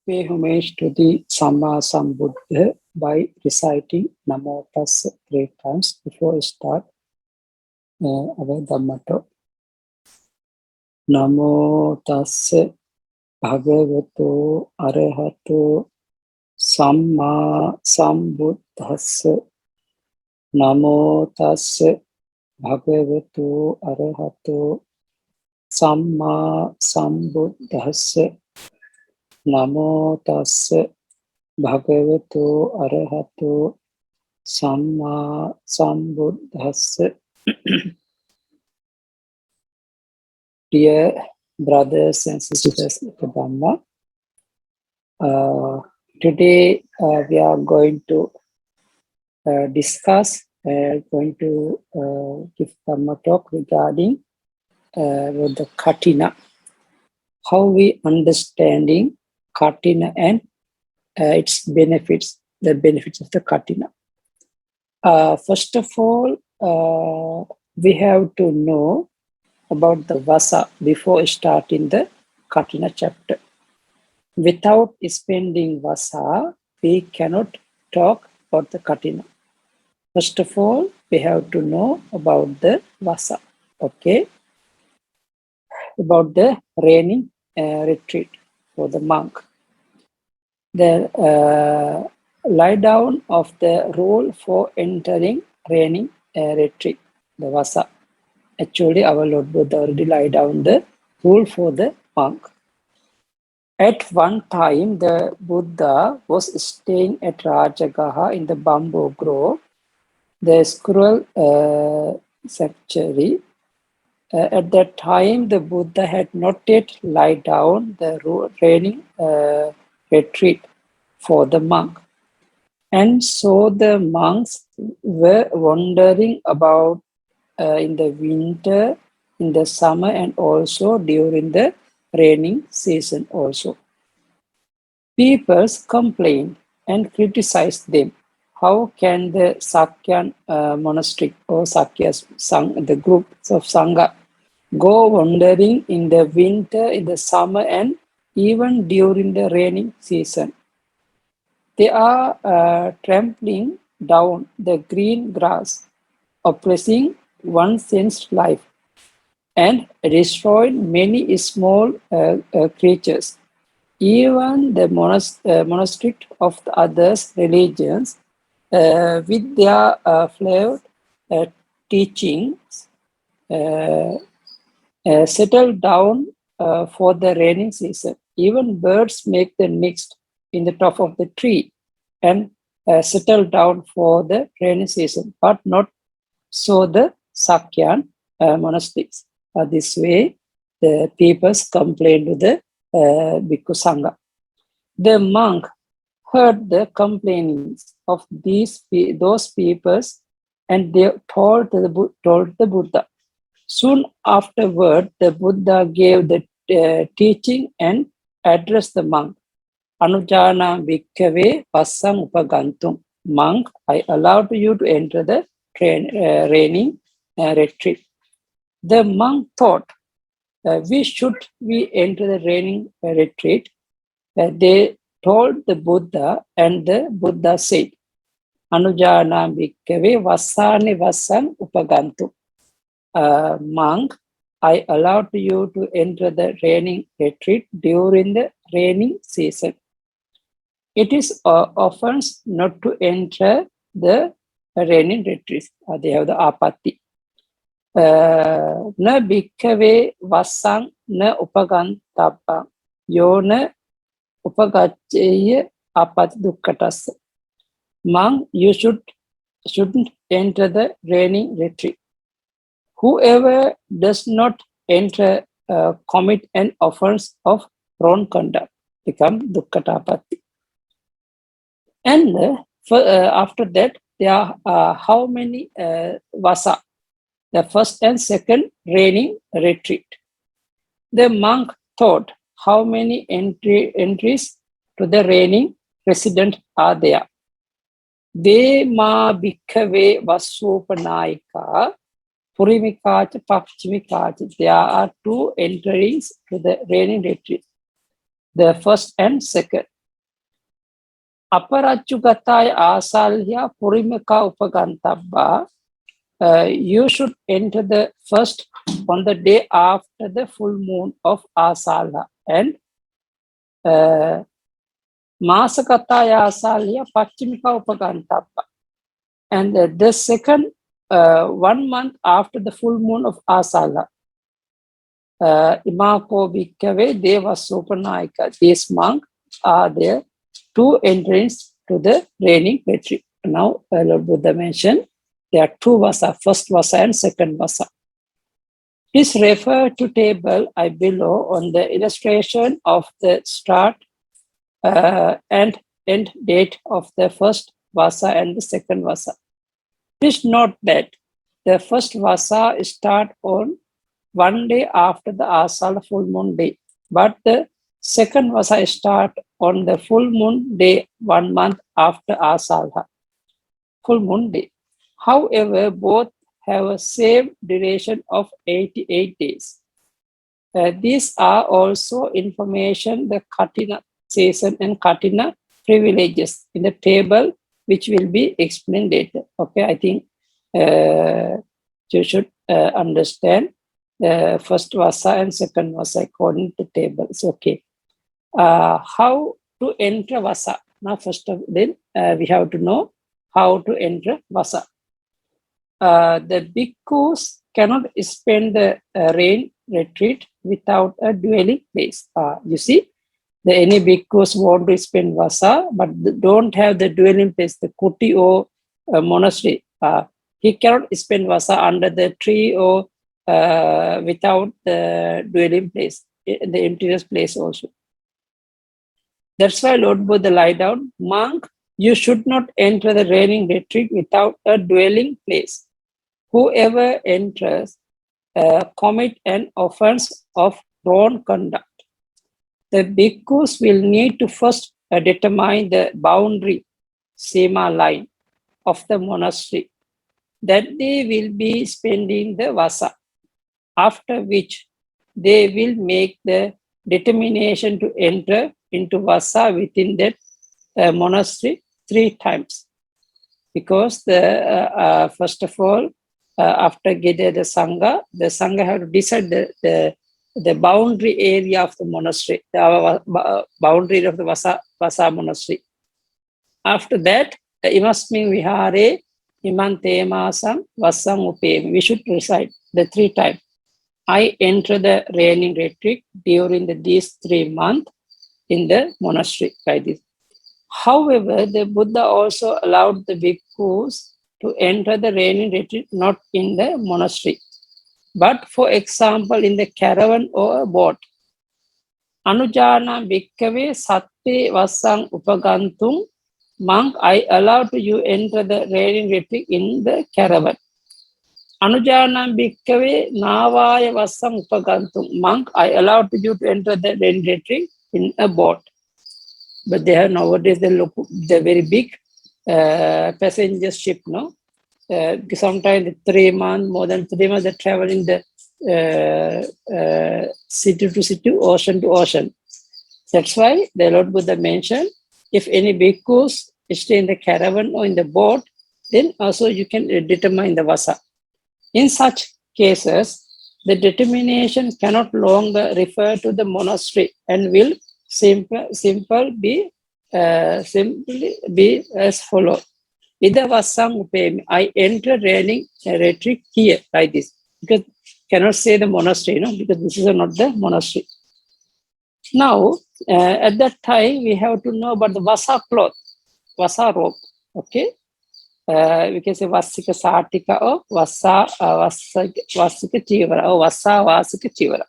Pay homage to the Samma Sambuddha by reciting Namo Tassa 3 times before we start our Dhamma talk. Namo Tassa Bhagavato Arahato Samma Sambuddhassa. Namo Tassa Bhagavato Arahato Samma Sambuddhassa. Namo Tassa Bhagavato Arahato Samma Sambuddhassa. Dear brothers and sisters in the Dhamma, today we are going to discuss, going to give Dhamma talk regarding the Katina, how we understanding Katina and its benefits, the benefits of the Katina. First of all, we have to know about the Vasa before starting the Katina chapter. Without spending Vasa, we cannot talk about the Katina. First of all, we have to know about the Vasa, okay? About the raining retreat for the monk. The lie down of the rule for entering raining retreat, the Vasa. Actually, our Lord Buddha already laid down the rule for the monk. At one time, the Buddha was staying at Rajagaha in the bamboo grove, the squirrel sanctuary. At that time, the Buddha had not yet laid down the raining retreat for the monk. And so the monks were wandering about in the winter, in the summer, and also during the raining season also. People complained and criticized them. How can the Sakyan monastery or Sakyas, the groups of Sangha, go wandering in the winter, in the summer, and even during the raining season? They are trampling down the green grass, oppressing one's sense life, and destroying many small creatures. Even the monastic of the others religions, with their flawed teachings, settle down for the raining season. Even birds make the nest in the top of the tree and settle down for the rainy season, but not so the Sakyan monastics. This way, the people complained to the Bhikkhu Sangha. The monk heard the complainings of those peoples, and they told the Buddha. Soon afterward, the Buddha gave the teaching and addressed the monk. Anujana bhikkhave passam upagantum. Monk, I allowed you to enter the raining retreat. The monk thought, should we enter the raining retreat? They told the Buddha, and the Buddha said, Anujana bhikkhave vasani vasam upagantum. Monk, I allowed you to enter the raining retreat during the raining season. It is offense not to enter the raining retreat. They have the apatti. Na bhikkhave vasang na upagantappa yo na upagaccheya apatti dukkatassa. Monk, you shouldn't enter the raining retreat. Whoever does not enter commit an offense of wrong conduct become dukkatapatti. And after that, there are how many vasa? The first and second raining retreat. The monk thought, how many entries to the raining resident are there? Vema bhikkhave vasopanayika purimikacha pakshimikacha. There are 2 entrings to the raining retreat. the first and second. Aparachukataya asalya purimaka upagantabba. You should enter the first on the day after the full moon of Asala, and Masakataya asalya pachimika upagantabba. And the second 1 month after the full moon of Asala. Imako Bhikkave Deva Sopanayika. These monks are there 2 entrance to the reigning retreat. Now, Lord Buddha mentioned there are 2 vasa, first vasa and second vasa. Please refer to table I below on the illustration of the start and end date of the first vasa and the second vasa. Please note that the first vasa start on 1 day after the Asala full moon day, but the second vasa start on the full moon day 1 month after Asala full moon day. However, both have a same duration of 88 days. These are also information the Katina season and Katina privileges in the table, which will be explained later. Okay, I think you should understand first vasa and second vasa according to table. It's okay. How to enter vasa? Now, first of all, we have to know how to enter vasa. The bhikkhus cannot spend the rain retreat without a dwelling place. You see, any bhikkhus want to spend vasa, but don't have the dwelling place, the kuti or monastery. He cannot spend vasa under the tree or without the dwelling place, the interior place also. That's why Lord Buddha lied down, monk, you should not enter the reigning retreat without a dwelling place. Whoever enters commit an offense of wrong conduct. The bhikkhus will need to first determine the boundary, sema line of the monastery that they will be spending the vasa, after which they will make the determination to enter into vasa within that monastery 3 times. Because the first of all, after getting the Sangha have to decide the boundary area of the monastery, the boundary of the Vasa monastery. After that, imasmin vihare imante masam vasam upemi. We should recite the 3 times. I enter the reigning retreat during these 3 months in the monastery by this. However, the Buddha also allowed the bhikkhus to enter the reigning retreat not in the monastery, but for example in the caravan or a boat. Anujana bhikkhave satte vasang upagantum. Monk, I allow to you enter the reigning retreat in the caravan. Anujana bhikkhave navaya vasang upagantum. Monk, I allow to you to enter the reigning retreat in a boat. But they have nowadays the very big passenger ship, no? Sometimes 3 months, more than 3 months, they travel in the city to city, ocean to ocean. That's why the Lord Buddha mentioned, if any bhikkhus stay in the caravan or in the boat, then also you can determine the vasa. In such cases, the determination cannot longer refer to the monastery and will simply be as follows. Ida vasam upemi. I enter reigning retreat here like this. Because cannot say the monastery, because this is not the monastery. Now, at that time, we have to know about the vasa cloth, vasa robe. Okay, we can say vasika sartika or vasika chivara or vasa vasika chivara.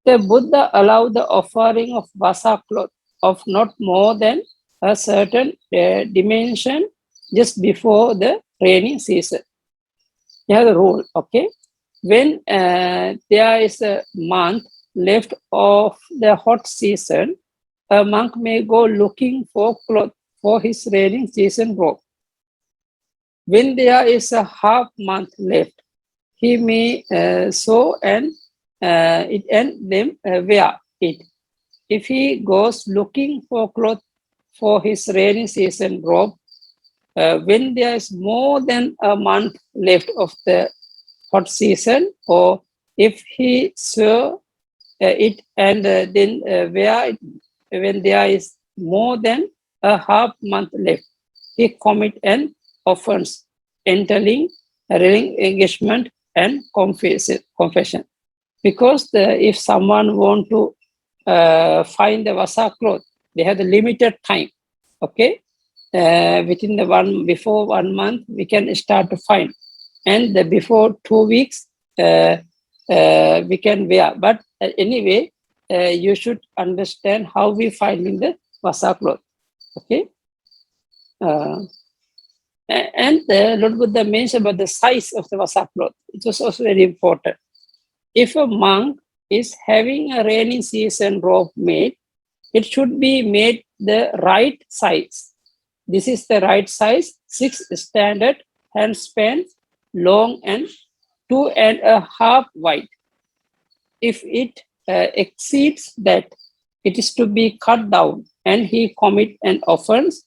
The Buddha allowed the offering of vasa cloth of not more than a certain dimension just before the rainy season. You have the rule, okay? When there is a month left of the hot season, a monk may go looking for cloth for his rainy season robe. When there is a half month left, he may sew and then wear it. if he goes looking for cloth for his rainy season robe, when there is more than a month left of the hot season, or if he sew it and then wear it when there is more than a half month left, he commit an offense entailing ring engagement and confession. Because if someone want to find the vasa cloth, they have the limited time. Okay, within the before 1 month, we can start to find, and before 2 weeks, we can wear. But anyway, you should understand how we find in the vasa cloth. Okay, and Lord Buddha mentioned about the size of the vasa cloth. It was also very important. If a monk is having a rainy season robe made, it should be made the right size. This is the right size, 6 standard handspans long and 2.5 wide. If it exceeds that, it is to be cut down and he commit an offense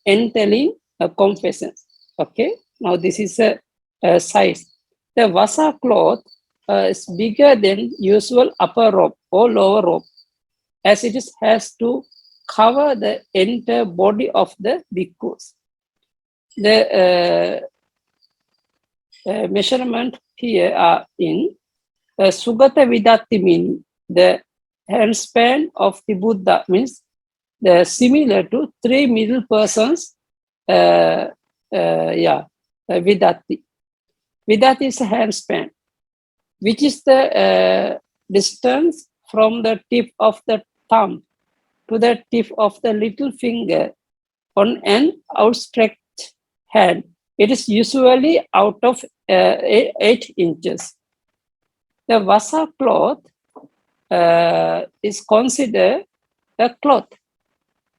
entailing a confession. Okay, now this is a size. The vasa cloth is bigger than usual upper robe or lower robe, as it has to cover the entire body of the bhikkhus. The measurement here are in Sugatavaṃsa, mean the handspan of the Buddha, means the similar to 3 middle persons. Vidati. Vidati is a handspan, which is the distance from the tip of the thumb to the tip of the little finger on an outstretched hand. It is usually out of 8 inches. The vasa cloth is considered a cloth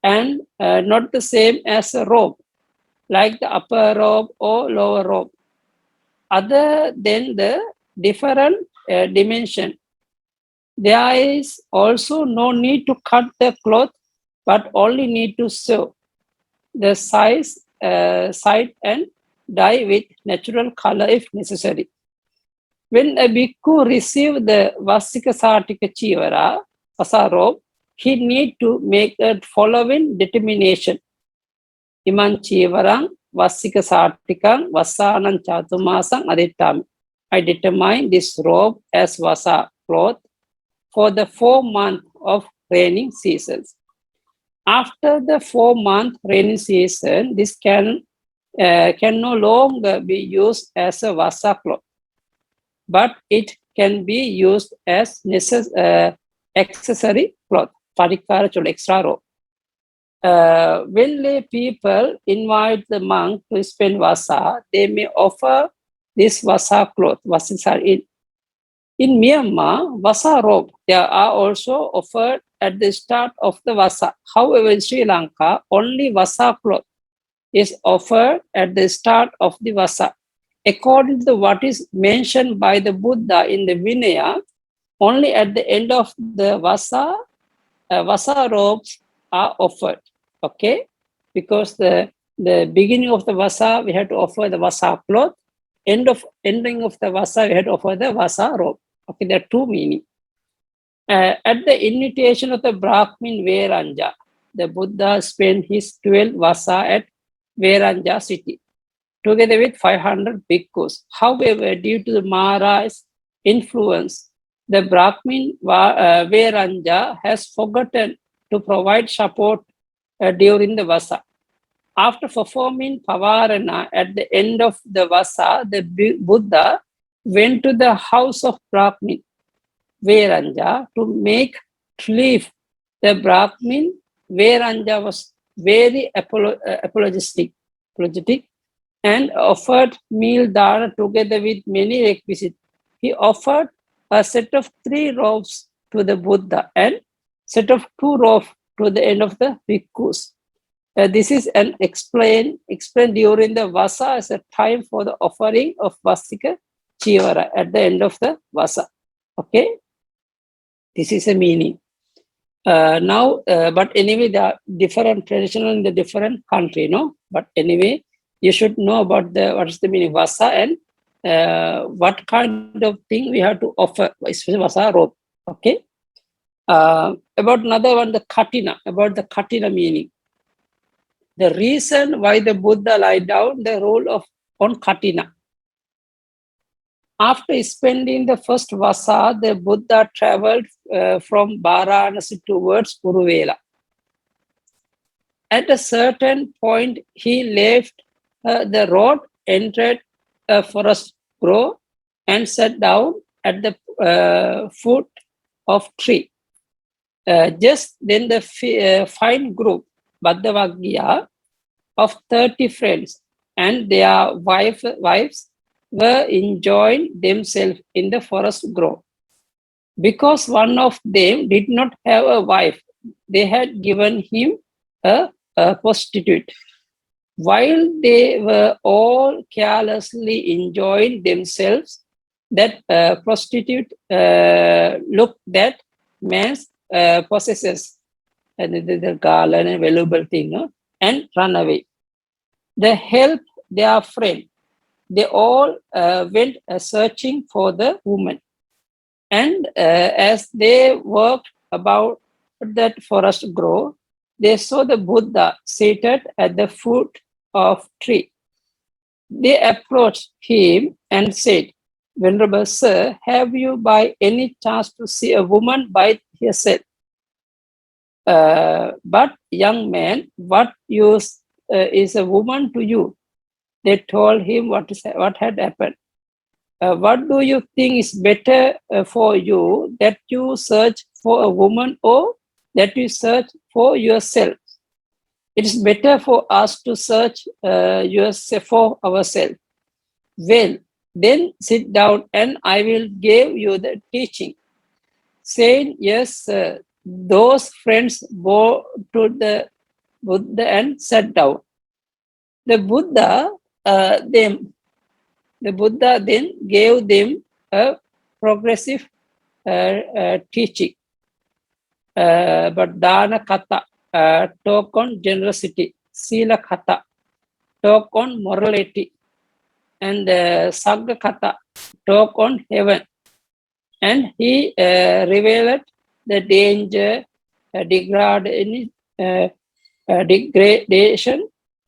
and not the same as a robe, like the upper robe or lower robe. Other than the different dimension, there is also no need to cut the cloth, but only need to sew the size, side and dye with natural color if necessary. When a bhikkhu receives the Vasika Sartika Chivara, vasa robe, he need to make the following determination. Iman Chivarang, Vasika Sartikang, Vasanam Chatumasang Adittami. I determine this robe as vasa cloth for the 4 months of raining seasons. After the 4-month rainy season, this can no longer be used as a vasa cloth, but it can be used as accessory cloth, parikara chola, extra robe. When lay people invite the monk to spend vasa, they may offer this vasa cloth, vasisar. In Myanmar, vasa robe, they are also offered at the start of the vasa. However, in Sri Lanka, only vasa cloth is offered at the start of the vasa. According to what is mentioned by the Buddha in the Vinaya, only at the end of the vasa, vasa robes are offered. Okay, because the beginning of the vasa, we had to offer the vasa cloth. Ending of the vasa, we had to offer the vasa robe. Okay, there are 2 meanings. At the invitation of the Brahmin Vairanja, the Buddha spent his 12 vasa at Vairanja city, together with 500 bhikkhus. However, due to the Maharaja's influence, the Brahmin Vairanja has forgotten to provide support during the vasa. After performing Pavarana at the end of the vasa, the Buddha went to the house of Brahmin Vairanja to make relief. The Brahmin Vairanja was very apologetic and offered meal dana together with many requisites. He offered a set of 3 robes to the Buddha and set of 2 robes to the end of the bhikkhus. This is an explained during the vasa as a time for the offering of Vasika Chivara at the end of the vasa. Okay, this is a meaning. But anyway, there are different traditional in the different country, no? But anyway, you should know about what is the meaning vasa and what kind of thing we have to offer, especially vasa robe. Okay. About another one, the Katina, about the Katina meaning. The reason why the Buddha lied down the role of on Katina. After spending the first vasa, the Buddha traveled from Varanasi towards Uruvela. At a certain point, he left the road, entered a forest grove, and sat down at the foot of tree. Just then, the fine group, Bhaddavagya, of 30 friends and their wives were enjoying themselves in the forest grove. Because one of them did not have a wife, they had given him a prostitute. While they were all carelessly enjoying themselves, that prostitute looked that man's possesses and the garland and valuable thing, no? And run away. They helped their friend. They all went searching for the woman. And as they walked about that forest grove, they saw the Buddha seated at the foot of tree. They approached him and said, "Venerable sir, have you by any chance to see a woman by herself?" But young man, what use is a woman to you? They told him what had happened. What do you think is better for you, that you search for a woman or that you search for yourself? It is better for us to search yourself for ourselves. Well, then sit down and I will give you the teaching. Saying, "Yes, sir," those friends go to the Buddha and sat down. The Buddha then gave them a progressive teaching. But Dana Kata talk on generosity, Sila Kata talk on morality, and Sagga Kata talk on heaven. And he revealed the danger, degradation,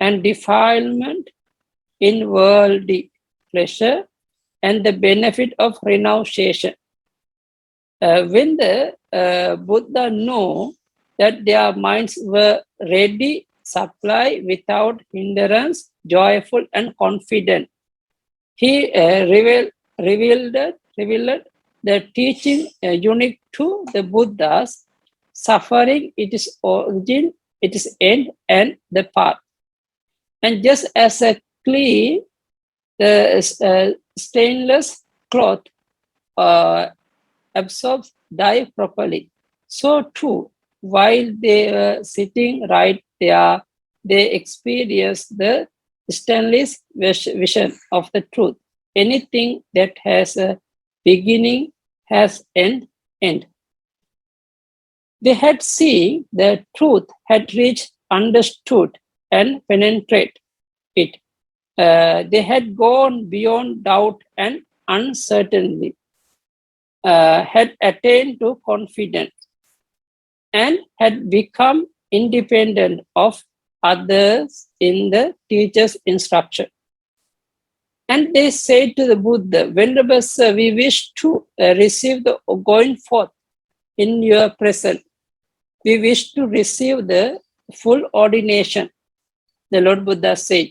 and defilement in worldly pleasure, and the benefit of renunciation. When the Buddha knew that their minds were ready, supply without hindrance, joyful and confident, he revealed the teaching unique to the Buddha's suffering, its origin, its end, and the path. And just as a clean, stainless cloth absorbs dye properly, so too, while they were sitting right there, they experienced the stainless vision of the truth. Anything that has a beginning has an end. They had seen the truth, had reached, understood, and penetrated it. They had gone beyond doubt and uncertainty, had attained to confidence, and had become independent of others in the teacher's instruction. And they said to the Buddha, "Venerable sir, we wish to receive the going forth in your presence. We wish to receive the full ordination." The Lord Buddha said,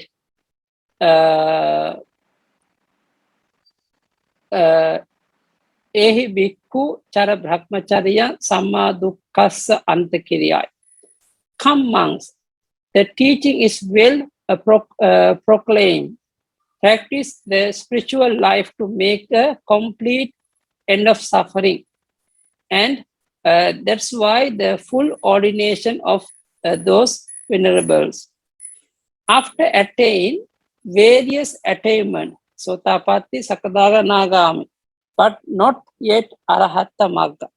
"Ehi bhikkhu chara brahmacharya samma dukkhassa antakiriyai." Come monks, the teaching is well proclaimed. Practice the spiritual life to make a complete end of suffering. And that's why the full ordination of those venerables. After attain various attainment, Sotapatti, Sakadara, Nagami, but not yet Arahatta Magga.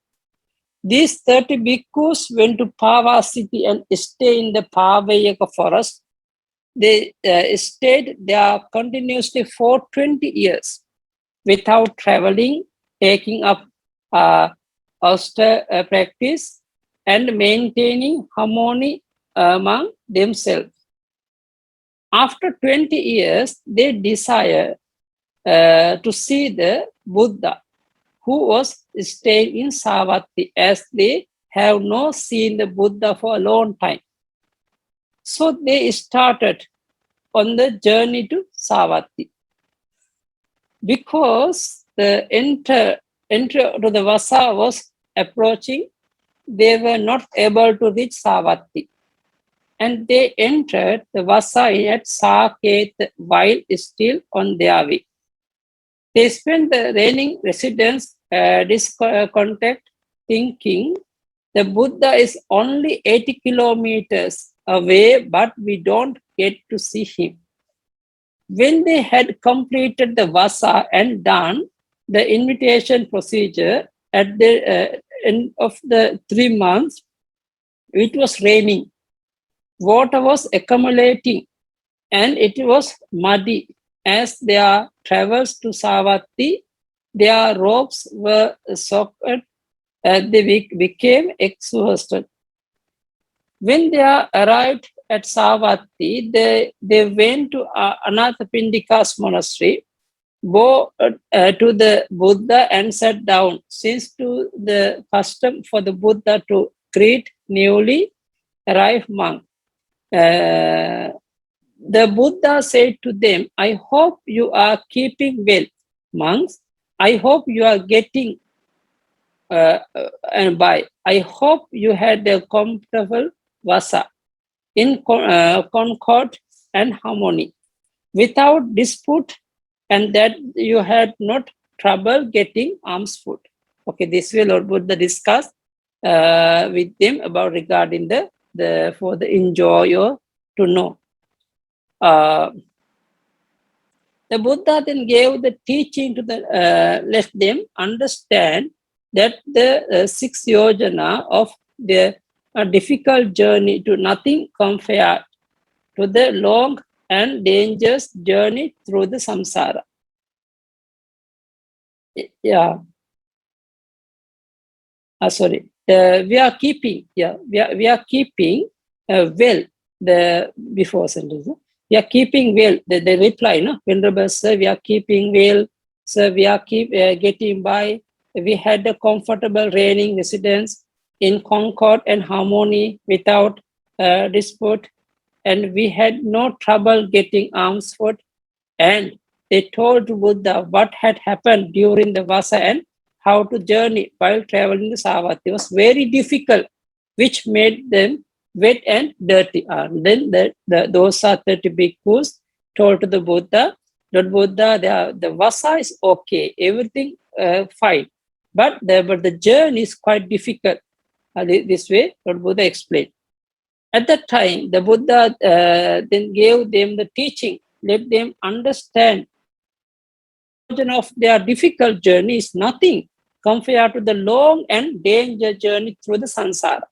These 30 bhikkhus went to Pava city and stayed in the Pavayaka forest. They stayed there continuously for 20 years without traveling, taking up austere practice, and maintaining harmony among themselves. After 20 years, they desire to see the Buddha, who was staying in Savatthi, as they have not seen the Buddha for a long time. So they started on the journey to Savatthi. Because the enter to the Vasa was approaching, they were not able to reach Savatthi. And they entered the Vasa at Saket while still on their way. They spent the reigning residents discontent, thinking the Buddha is only 80 kilometers away, but we don't get to see him. When they had completed the Vasa and done the invitation procedure at the end of the 3 months, it was raining. Water was accumulating and it was muddy. As their travels to Savatthi, their robes were soaked and they became exhausted. When they arrived at Savatthi, they went to Anathapindika's monastery, bowed to the Buddha and sat down, since to the custom for the Buddha to greet newly arrived monk. The Buddha said to them, I hope you are keeping well, monks. I hope you are getting and by. I hope you had a comfortable Vasa in concord and harmony, without dispute, and that you had not trouble getting alms food. Okay, this will Lord Buddha discuss with them about regarding the for the enjoyer to know. The Buddha then gave the teaching to the let them understand that the 6 yojana of the difficult journey to nothing compared to the long and dangerous journey through the samsara. Yeah. Sorry. We are keeping. Yeah. We are keeping well the before sentence. We are keeping well. The reply, no, Venerable Sir, we are keeping well. Sir, we are getting by. We had a comfortable reigning residence in concord and harmony without dispute, and we had no trouble getting alms food. And they told Buddha what had happened during the Vasa and how to journey while traveling to Savatthi. It was very difficult, which made them wet and dirty. And then those are 30 bhikkhus told to the Buddha, Lord Buddha, the Vasa is okay, everything fine. But the journey is quite difficult. This way, Lord Buddha explained. At that time, the Buddha then gave them the teaching, let them understand of their difficult journey is nothing compared to the long and dangerous journey through the samsara.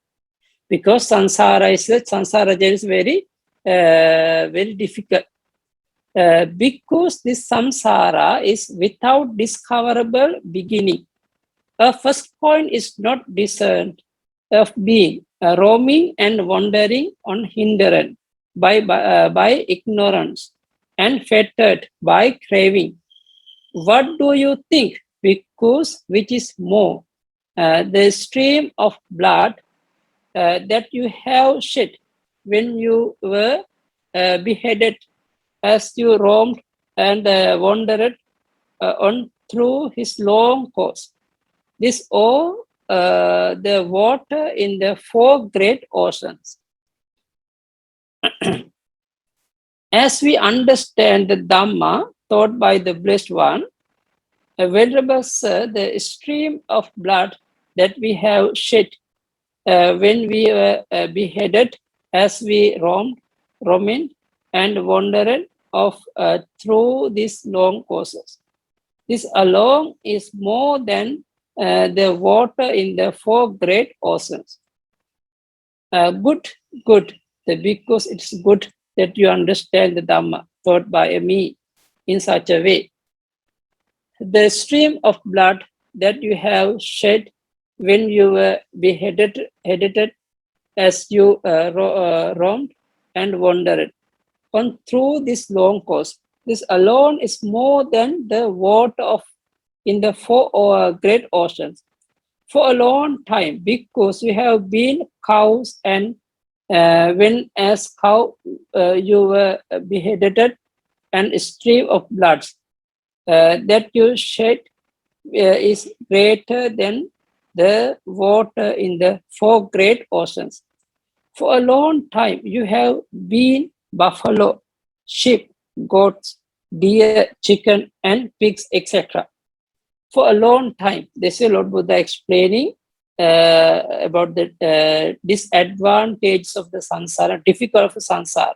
Because samsara journey is very, very difficult. Because this samsara is without discoverable beginning. A first point is not discerned of being roaming and wandering unhindered by ignorance and fettered by craving. What do you think? Because which is more, the stream of blood that you have shed when you were beheaded, as you roamed and wandered on through his long course. This all the water in the 4 great oceans. As we understand the Dhamma taught by the Blessed One, Venerable Sir, the stream of blood that we have shed when we were beheaded, as we roamed and wandered through these long courses. This alone is more than the water in the 4 great oceans. Good. Because it's good that you understand the Dhamma taught by me in such a way. The stream of blood that you have shed when you were beheaded as you roamed and wandered on through this long course. This alone is more than the water in the 4 great oceans. For a long time, because you have been cows, and when as cow you were beheaded, and a stream of blood that you shed is greater than the water in the 4 great oceans. For a long time, you have been buffalo, sheep, goats, deer, chicken, and pigs, etc. For a long time, this is Lord Buddha explaining about the disadvantages of the samsara, difficult of samsara.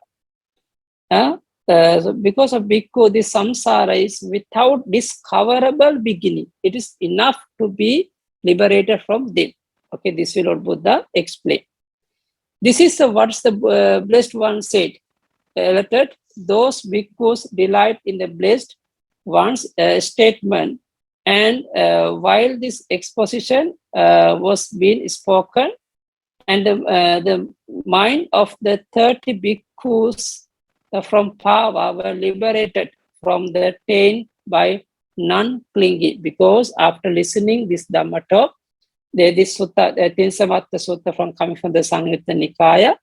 So because of bhikkhu, this samsara is without discoverable beginning. It is enough to be liberated from them. Okay, this will Lord Buddha explain. This is what the blessed one said. Those bhikkhus delight in the blessed one's statement. And while this exposition was being spoken, and the mind of the 30 bhikkhus from Pava were liberated from the pain by non-clinging, because after listening this Dhamma talk, this sutta, the Tinsamatta Sutta coming from the Samyutta Nikaya,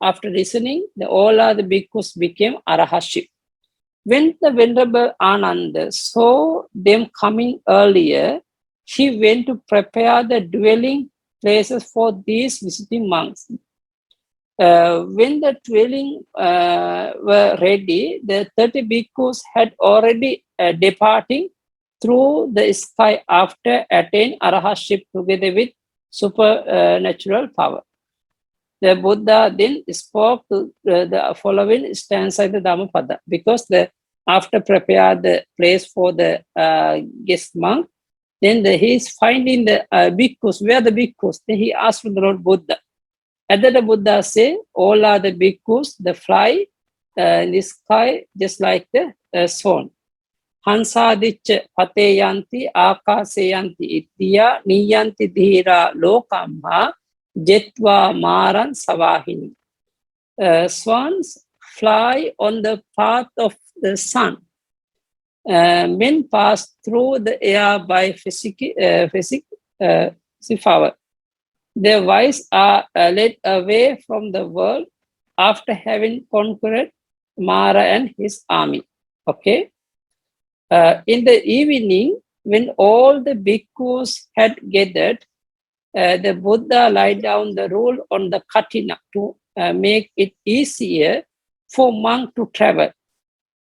after listening, all other bhikkhus became arahaship. When the Venerable Ananda saw them coming earlier, he went to prepare the dwelling places for these visiting monks. When the dwelling were ready, the 30 bhikkhus had already departing through the sky after attaining arahaship together with supernatural power. The Buddha then spoke to the following stanza in the Dhammapada, because after prepare the place for the guest monk, then he is finding the bhikkhus. Where are the bhikkhus? Then he asked from the Lord Buddha. And then the Buddha say, all are the bhikkhus, the fly in the sky, just like the swan. Hansadicca pate yanti akase yanti ittiya niyanti dhira lokamha jetva maran savahini. Swans fly on the path of the sun. Men pass through the air by physical power. Their wives are led away from the world after having conquered Mara and his army. Okay. In the evening, when all the bhikkhus had gathered, the Buddha laid down the rule on the Katina to make it easier for monks to travel.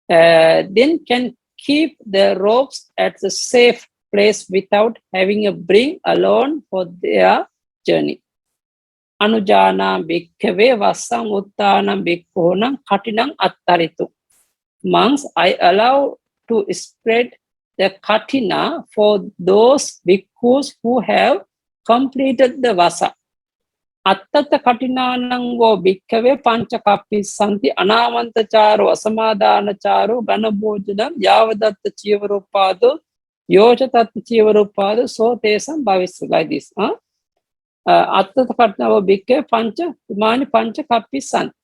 Then can keep the robes at the safe place without having a bring alone for their journey. Anujana bhikkhave vasam uttanam bhikkhunam katinam attaritu. Monks, I allow to spread the Katina for those bhikkhus who have completed the vasa. Attata katinanang vo bhikkhave panchakappi santi anamantacharo asamadhanacharo ganabhojadam yavadatta chivarupado yojatatta chivarupado so tesam bhavisya. Like this. Attata katina vo bhikkhave pancha imani panchakappi santi.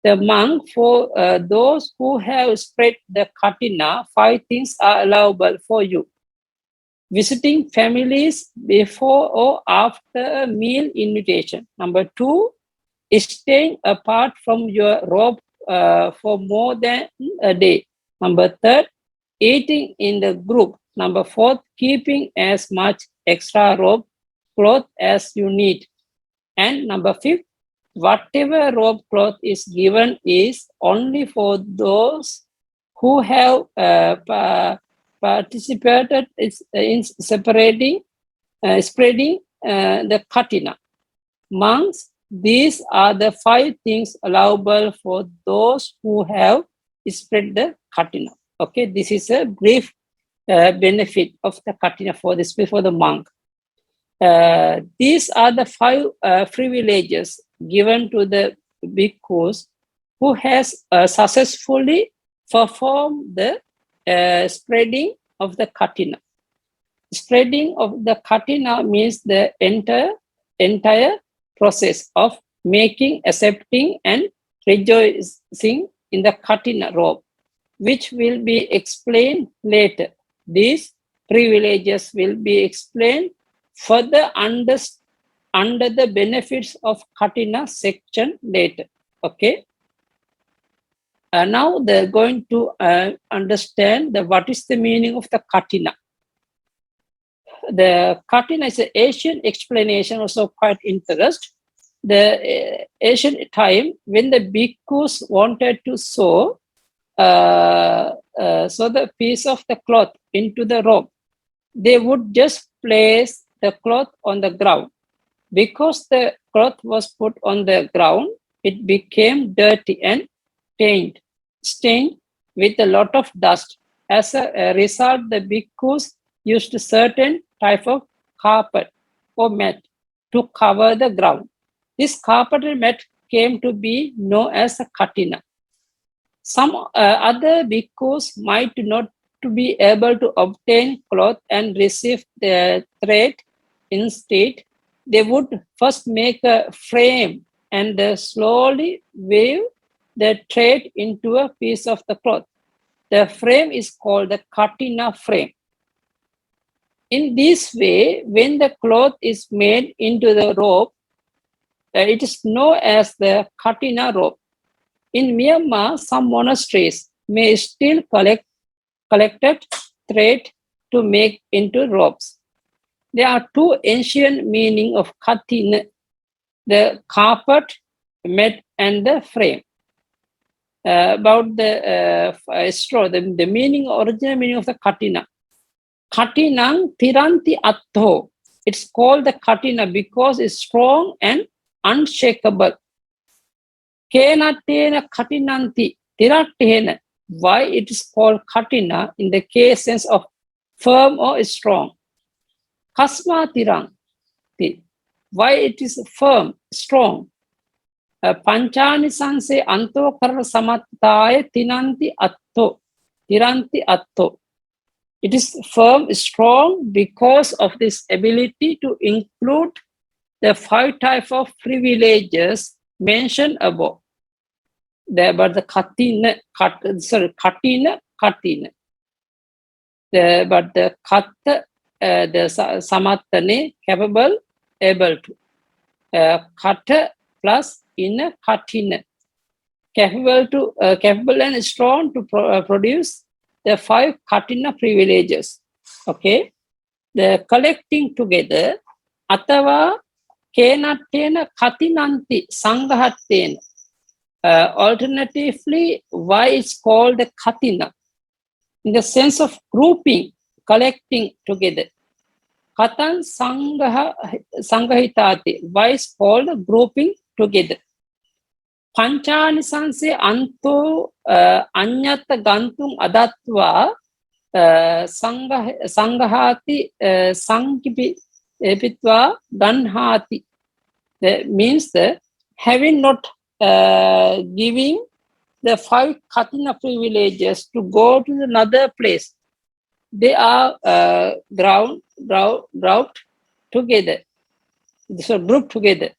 The monk, for those who have spread the Katina, 5 things are allowable for you. Visiting families before or after a meal invitation. Number 2, staying apart from your robe for more than a day. Number 3, eating in the group. Number 4, keeping as much extra robe cloth as you need. And number 5, whatever robe cloth is given is only for those who have participated in spreading the Katina. Monks, these are the 5 things allowable for those who have spread the Katina. Okay, this is a brief benefit of the Katina for the monk. These are the 5 privileges given to the bhikkhus who has successfully performed the spreading of the Katina. Spreading of the Katina means the entire process of making, accepting, and rejoicing in the Katina robe, which will be explained later. These privileges will be explained further under the benefits of Katina section later. Okay. Now they're going to understand what is the meaning of the Katina. The Katina is an Asian explanation, also quite interesting. The ancient time when the bhikkhus wanted to sew the piece of the cloth into the robe, they would just place the cloth on the ground. Because the cloth was put on the ground, it became dirty and stained with a lot of dust. As a result, the bhikkhus used a certain type of carpet or mat to cover the ground. This carpeted mat came to be known as a Katina. Some other bhikkhus might not to be able to obtain cloth and receive the thread. Instead, they would first make a frame and slowly weave the thread into a piece of the cloth. The frame is called the Katina frame. In this way, when the cloth is made into the robe, it is known as the Katina robe. In Myanmar, some monasteries may still collected thread to make into robes. There are 2 ancient meanings of Katina: the carpet, mat, and the frame. About the straw, the original meaning of the Katina. Katinang tiranti atho. It's called the Katina because it's strong and unshakable. Kenatena katinanti tiratena. Why it is called Katina in the case sense of firm or strong. Kasma tiranti. Why it is firm, strong. Panchani sanse anto karana samattaya tiranti atto. It is firm, strong because of this ability to include the 5 types of privileges mentioned above. But the Katina. But the Katta, the Samattane, capable, able to. Katta plus in Katina. Capable and strong to produce the 5 Katina privileges. Okay. The collecting together, Atava Kenatena Katinanti Sangahattena. Alternatively, why it's called the Katina? In the sense of grouping, collecting together. Katan Sangahitati. Why it's called grouping together. Panchani sanse anto anyata gantung adatva sangahati sangipi epitva ganhati. That means that having not giving the 5 Katina privileges to go to another place, they are grouped together, so grouped together.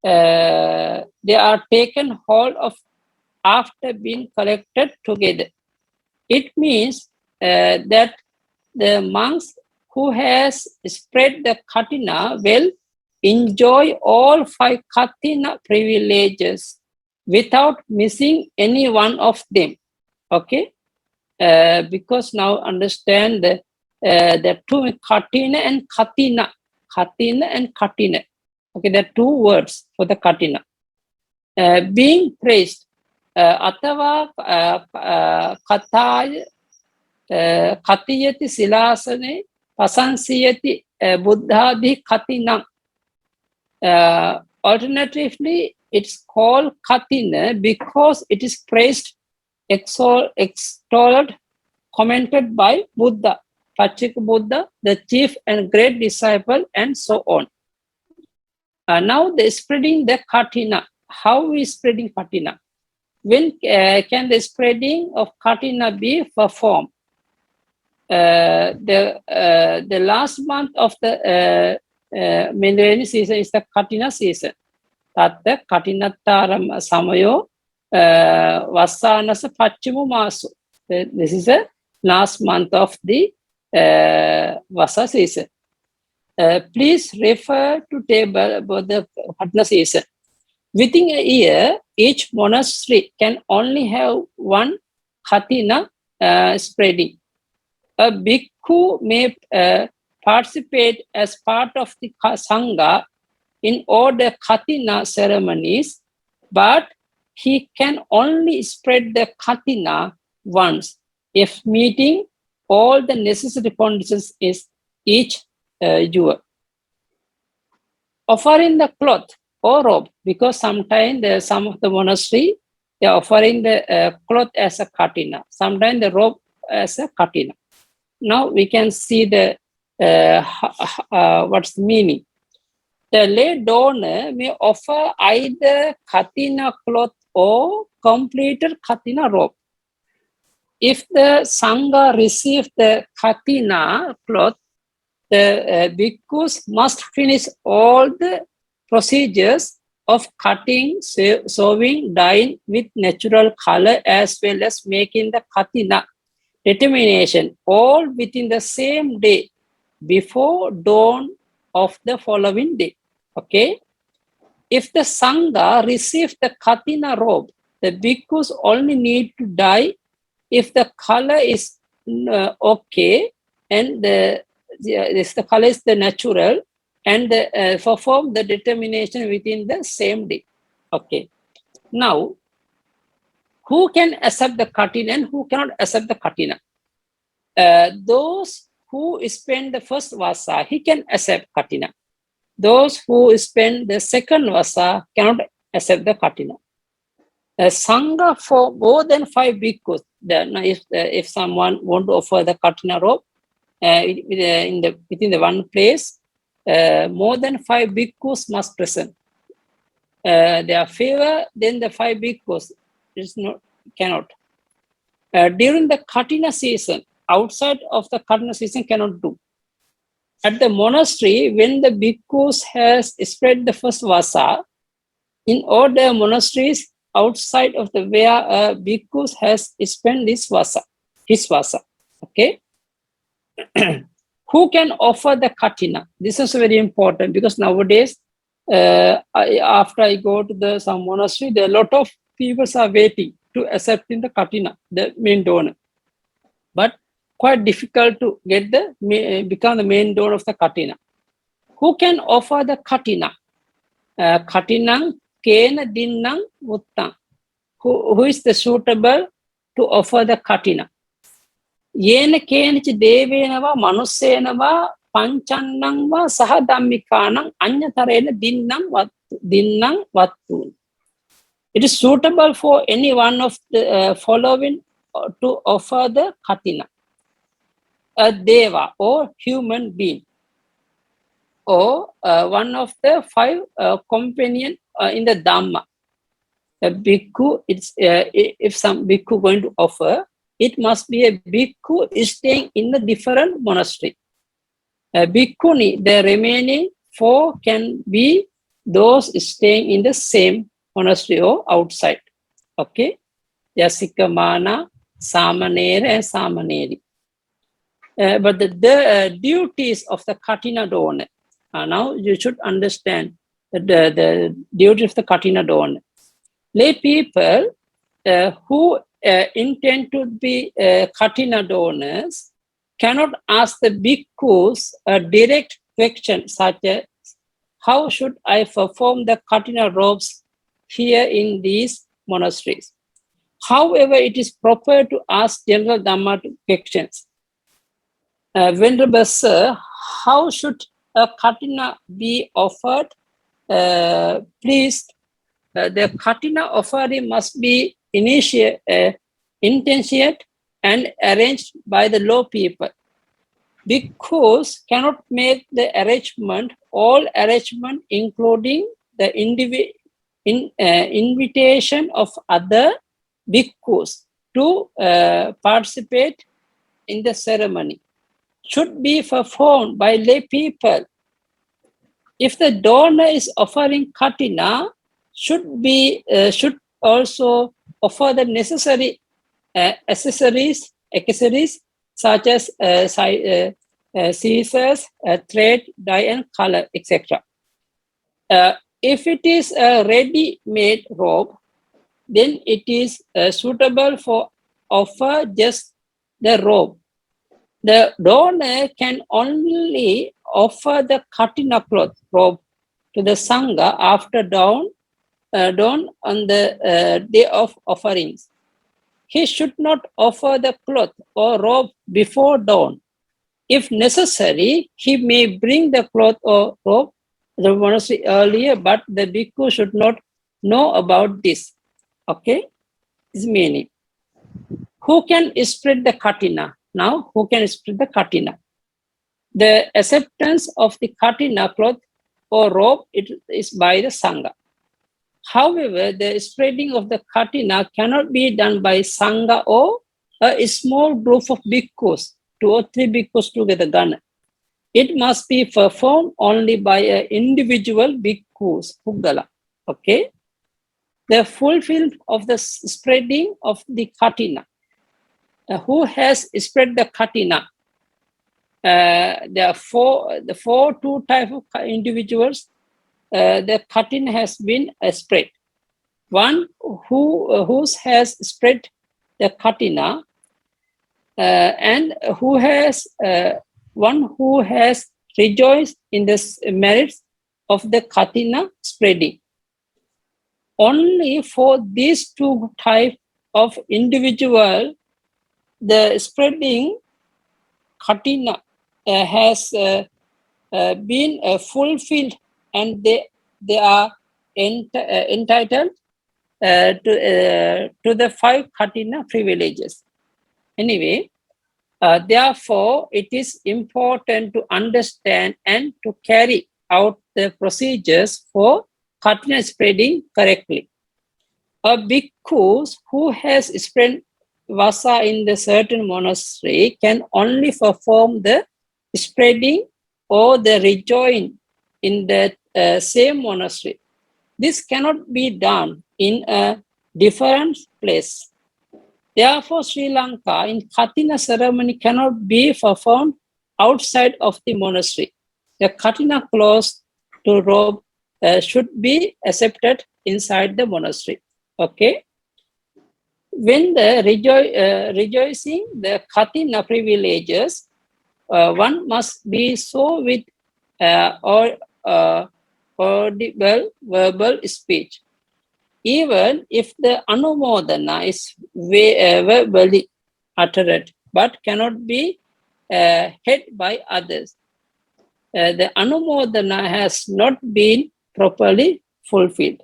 They are taken hold of after being collected together. It means that the monks who has spread the Katina will enjoy all 5 Katina privileges without missing any one of them. Okay? Because now understand the 2 Katina and Katina. Katina and Katina. Okay, there are 2 words for the Katina. Being praised. Atava kataya katiyati silasane pasansiyati buddhadi katina. Alternatively, it's called Katina because it is praised, extolled, commented by Buddha. Pachika Buddha, the chief and great disciple, and so on. Now they're spreading the Katina. How is spreading Katina? When can the spreading of Katina be performed? The last month of the rainy season is the Katina season. Tatta Katinattaram Samayo Vasanasa Pachimu Masu. This is the last month of the Vasa season. Please refer to table about the Katina season. Within a year, each monastery can only have one Katina spreading. A bhikkhu may participate as part of the Sangha in all the Katina ceremonies, but he can only spread the Katina once if meeting all the necessary conditions is each year. Offering the cloth or robe, because sometimes some of the monastery, they are offering the cloth as a Katina, sometimes the robe as a Katina. Now we can see the what's the meaning. The lay donor may offer either Katina cloth or completed Katina robe. If the Sangha receives the Katina cloth, the bhikkhus must finish all the procedures of cutting, sewing, dyeing with natural color, as well as making the Katina determination, all within the same day before dawn of the following day. Okay. If the Sangha receives the Katina robe, the bhikkhus only need to dye if the color is okay, and if the color is the natural, and perform the determination within the same day. Okay. Now, who can accept the Katina and who cannot accept the Katina? Those who spend the first Vasa, he can accept Katina. Those who spend the second Vasa cannot accept the Katina. Sangha for more than 5 bhikkhus. If someone want to offer the Katina robe within the one place, more than 5 bhikkhus must present. Their favor, then the 5 bhikkhus cannot. During the Katina season, outside of the Katina season cannot do. At the monastery, when the bhikkhus has spread the first Vasa, in all the monasteries outside of the where bhikkhus has spent his Vasa. Okay. Who can offer the Katina? This is very important, because nowadays, after I go to some monastery, there are a lot of people are waiting to accept in the Katina, the main donor. But quite difficult to get become the main donor of the Katina. Who can offer the Katina? Katinang kena dinnang muttang. Who is the suitable to offer the Katina? Yena kenich devenava manussenava pancannangva sahadammikanang anyatarena dinnang vattu. It is suitable for any one of the following to offer the Katina. A deva or human being, or one of the 5 companion in the Dhamma. A bhikkhu, if some bhikkhu going to offer, it must be a bhikkhu staying in the different monastery. A bhikkhuni, the remaining 4 can be those staying in the same monastery or outside. Okay. Yasikamana, Samanera, and Samaneri. But the duties of the Katina donor, now you should understand the duty of the Katina donor. Lay people who intend to be Katina donors cannot ask the bhikkhus a direct question such as, how should I perform the Katina robes here in these monasteries? However, it is proper to ask general Dhamma questions. Venerable Sir, how should a Katina be offered? Please, the Katina offering must be initiated and arranged by the low people. Bhikkhus cannot make the arrangement, all arrangement, including the invitation of other bhikkhus to participate in the ceremony, should be performed by lay people. If the donor is offering Katina, should also offer the necessary accessories such as scissors, thread, dye, and color, etc. If it is a ready-made robe, then it is suitable for offer just the robe. The donor can only offer the Katina cloth robe to the Sangha after dawn on the day of offerings. He should not offer the cloth or robe before dawn. If necessary, he may bring the cloth or robe to the monastery earlier, but the bhikkhu should not know about this. Okay, this meaning. Who can spread the Katina? Now, who can spread the Katina? The acceptance of the Katina cloth or robe, it is by the Sangha. However, the spreading of the Katina cannot be done by Sangha or a small group of bhikkhus, 2 or 3 bhikkhus together. It must be performed only by an individual bhikkhus, Puggala. Okay? The fulfillment of the spreading of the Katina. Who has spread the Katina? There are two types of individuals. The Katina has been spread. One who has spread the Katina, and one who has rejoiced in the merits of the Katina spreading. Only for these two types of individual, the spreading Katina has been fulfilled, and they are entitled to the 5 Katina privileges. Anyway, therefore, it is important to understand and to carry out the procedures for Katina spreading correctly. A bhikkhu who has spread vasa in the certain monastery can only perform the spreading or the rejoin in the same monastery. This cannot be done in a different place. Therefore, Sri Lanka in Katina ceremony cannot be performed outside of the monastery. The Katina clothes to robe should be accepted inside the monastery. Okay. When the rejoicing the Katina privileges, one must be so with audible verbal speech. Even if the anumodana is verbally uttered, but cannot be heard by others, the anumodana has not been properly fulfilled.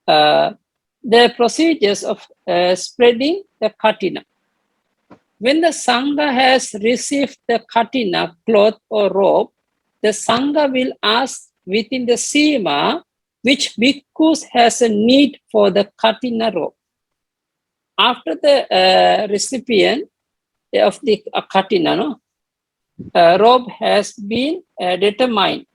The procedures of spreading the Katina. When the Sangha has received the Katina cloth or robe, the Sangha will ask within the Sima which bhikkhus has a need for the Katina robe. After the recipient of the Katina robe has been determined,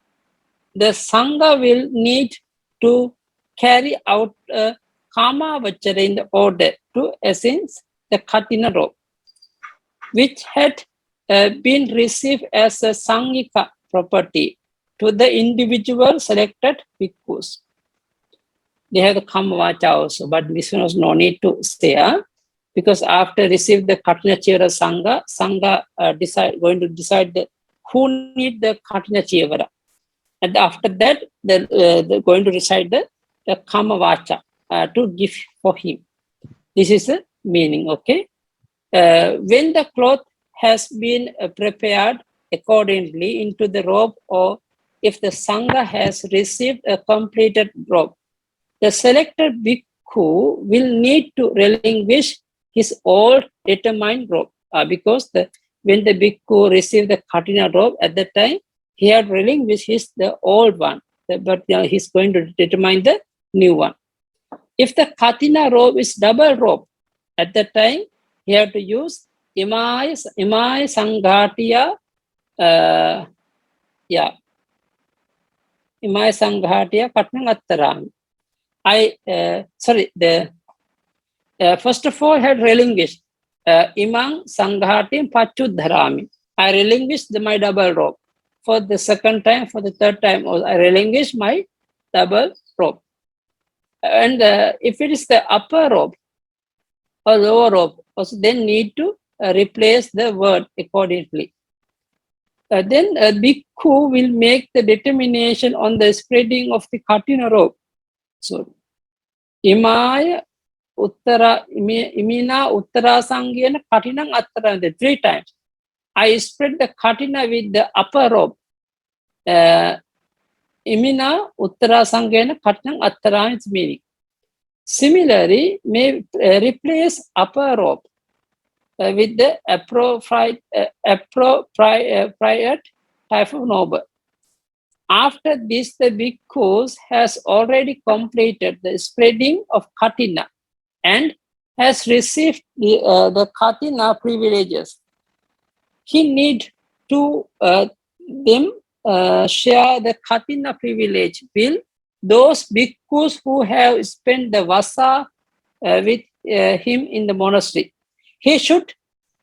the Sangha will need to carry out a Kama Vachara in the order to essence the Katina robe, which had been received as a Sangika property to the individual selected bhikkhus. They have the Kama Vacha also, but this one was no need to say, because after receive the Katina Chivara Sangha going to decide who need the Katina Chivara. And after that, they're going to recite the Kama Vacha to give for him. This is the meaning, okay? When the cloth has been prepared accordingly into the robe, or if the Sangha has received a completed robe, the selected bhikkhu will need to relinquish his old determined robe, because the when the bhikkhu received the Katina robe, at that time, he had relinquished the old one, but he's going to determine the new one. If the Katina robe is double robe, at that time, he had to use Imaya Sanghatiya, Imaya Sanghatiya Katnang Attarami. First of all, I had relinquished Imang Sanghatim Pachuddharami. I relinquished my double robe. For the second time, for the third time, I relinquished my double robe. And if it is the upper robe or lower robe, also then need to replace the word accordingly. Then a bhikkhu will make the determination on the spreading of the Katina robe. So, Imaya Uttara, Imina Uttara Sangyena Katinang Attara, the 3 times. I spread the Katina with the upper robe. Imina Uttara Sangyena Katinang Attara is meaning. Similarly, may replace upper robe with the appropriate type of noble. After this, the bhikkhus has already completed the spreading of Katina and has received the Katina privileges. He need to them share the Katina privilege with those bhikkhus who have spent the vasa with him in the monastery. He should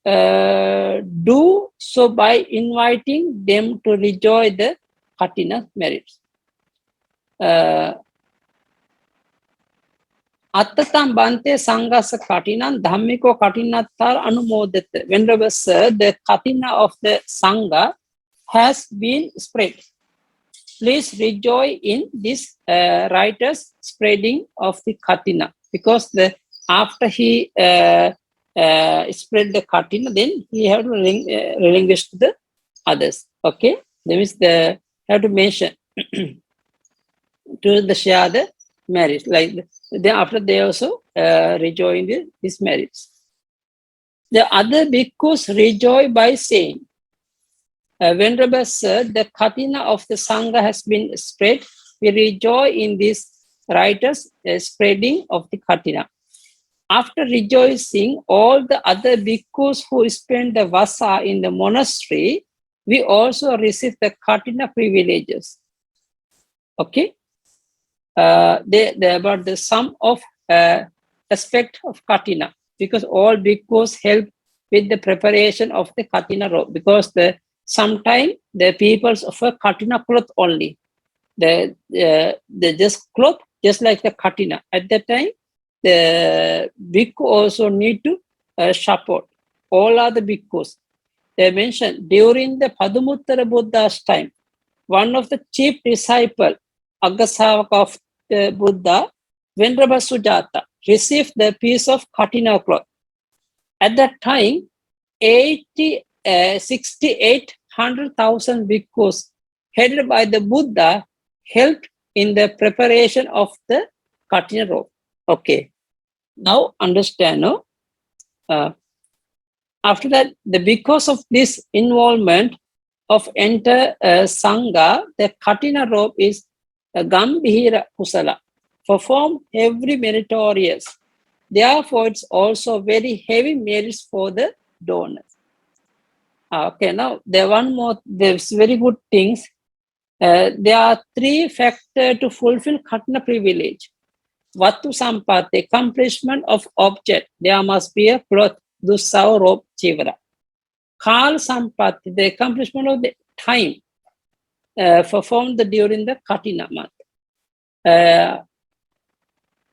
do so by inviting them to enjoy the Katina merits. Attatam Bante Sangasa Katinan Dhammiko Katinattar Anumodete. Venerable Sir, the Katina of the Sangha has been spread. Please rejoice in this writer's spreading of the Katina, because after he spread the Katina, then he had to relinquish to the others. Okay, that means have to mention to the share the marriage. Like then after they also rejoin these marriages. The other bhikkhus rejoice by saying, Venerable Sir, the Katina of the Sangha has been spread. We rejoice in this writer's spreading of the Katina. After rejoicing, all the other bhikkhus who spend the vasa in the monastery, we also receive the Katina privileges. Okay? They about the sum of aspect of Katina, because all bhikkhus help with the preparation of the Katina robe, because sometimes the peoples offer Katina cloth only. They just cloth, just like the Katina. At that time, the bhikkhu also need to support all other bhikkhus. They mentioned during the Padumuttara Buddha's time, one of the chief disciples, Aggasavaka of the Buddha, Venerable Sujata, received the piece of Katina cloth. At that time, 6,800,000 bhikkhus headed by the Buddha helped in the preparation of the Katina robe. Okay, now understand, no? After that, because of this involvement of entire Sangha, the Katina robe is a Gambhira Kusala, perform every meritorious. Therefore, it's also very heavy merits for the donors. Okay, now there one more, there's very good things. There are 3 factors to fulfill Katina privilege. Vatu Sampati, accomplishment of object. There must be a cloth, Dusav, robe, chivara. Kal Sampati, the accomplishment of the time performed during the Katina month. Karana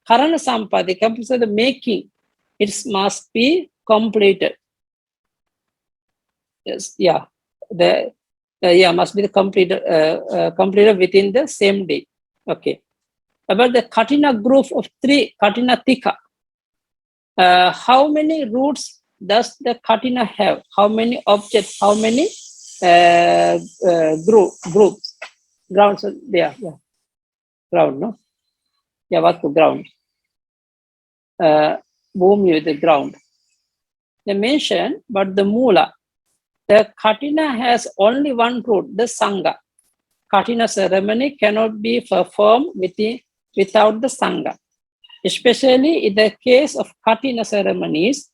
Sampati, the accomplishment of the making. It must be completed. Yes, yeah. Must be completed within the same day. Okay. About the Katina group of 3, Katina Tika. How many roots does the Katina have? How many objects? How many groups? Grounds there. Yeah. Ground, no? Yeah, what the ground? Bhumi with the ground. They mention, but the Mula. The Katina has only one root, the Sangha. Katina ceremony cannot be performed without the Sangha. Especially in the case of Katina ceremonies,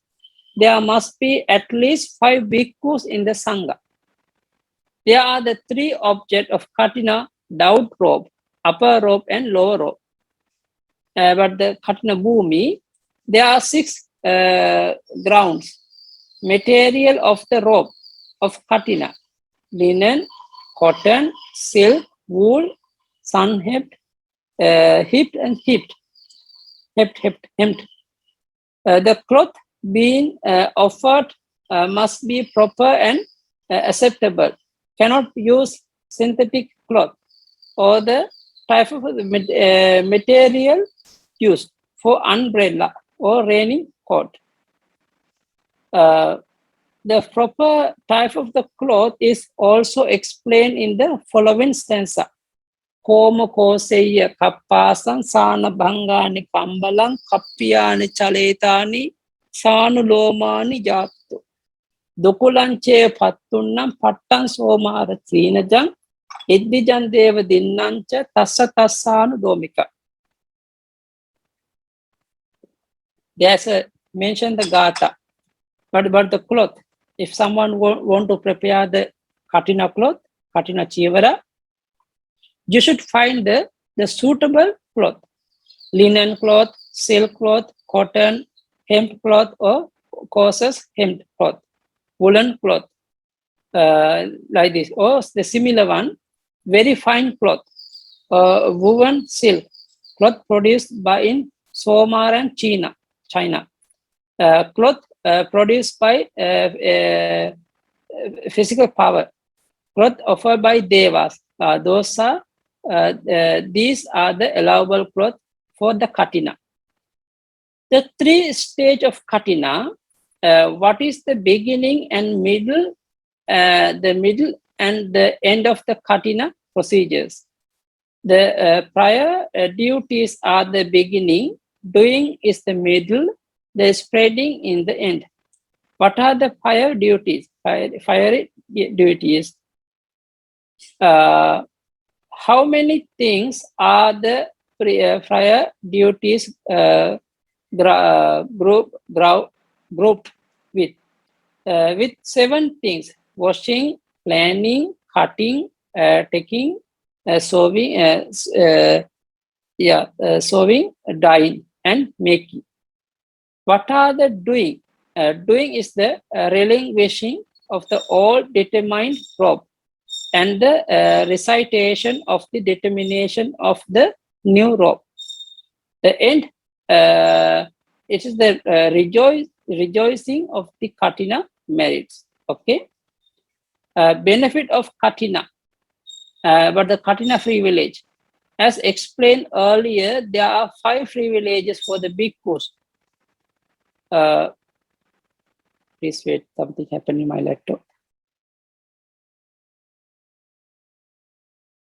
there must be at least 5 bhikkhus in the Sangha. There are the 3 objects of Katina: down rope, upper rope, and lower rope. But the Katina Bhumi, there are 6 grounds. Material of the rope of Katina: linen, cotton, silk, wool, sun-hemmed, hipped and hipped. The cloth being offered must be proper and acceptable. Cannot use synthetic cloth or the type of material used for umbrella or raining coat. The proper type of the cloth is also explained in the following stanza. Koma koseya kappasan sana bhangani kambalan kappiyani chaletani sanu lomani jattu. Dukulanche pattunnam pattan somara trinajang iddijan deva dinnancha tassa tassanu domika. There's a mention the gata, but the cloth. If someone want to prepare the Katina cloth, Katina chivara, you should find the suitable cloth: linen cloth, silk cloth, cotton, hemp cloth, or coarse hemp cloth, woolen cloth, like this, or the similar one, very fine cloth, woven silk, cloth produced by in Somar and China, cloth produced by physical power, cloth offered by devas. These are the allowable cloth for the Katina. The 3 stages of Katina, what is the beginning and middle, the middle and the end of the Katina procedures? The prior duties are the beginning, doing is the middle, the spreading in the end. What are the prior duties? Prior duties. How many things are the prior duties grouped with? With 7 things: washing, planning, cutting, taking, sewing, sewing, dyeing, and making. What are the doing? Doing is the relinquishing of the old determined rope and the recitation of the determination of the new rope. The end, it is the rejoicing of the Katina merits. Okay. Benefit of Katina, but the Katina privilege. As explained earlier, there are 5 privileges for the bhikkhus. Please wait, something happened in my laptop.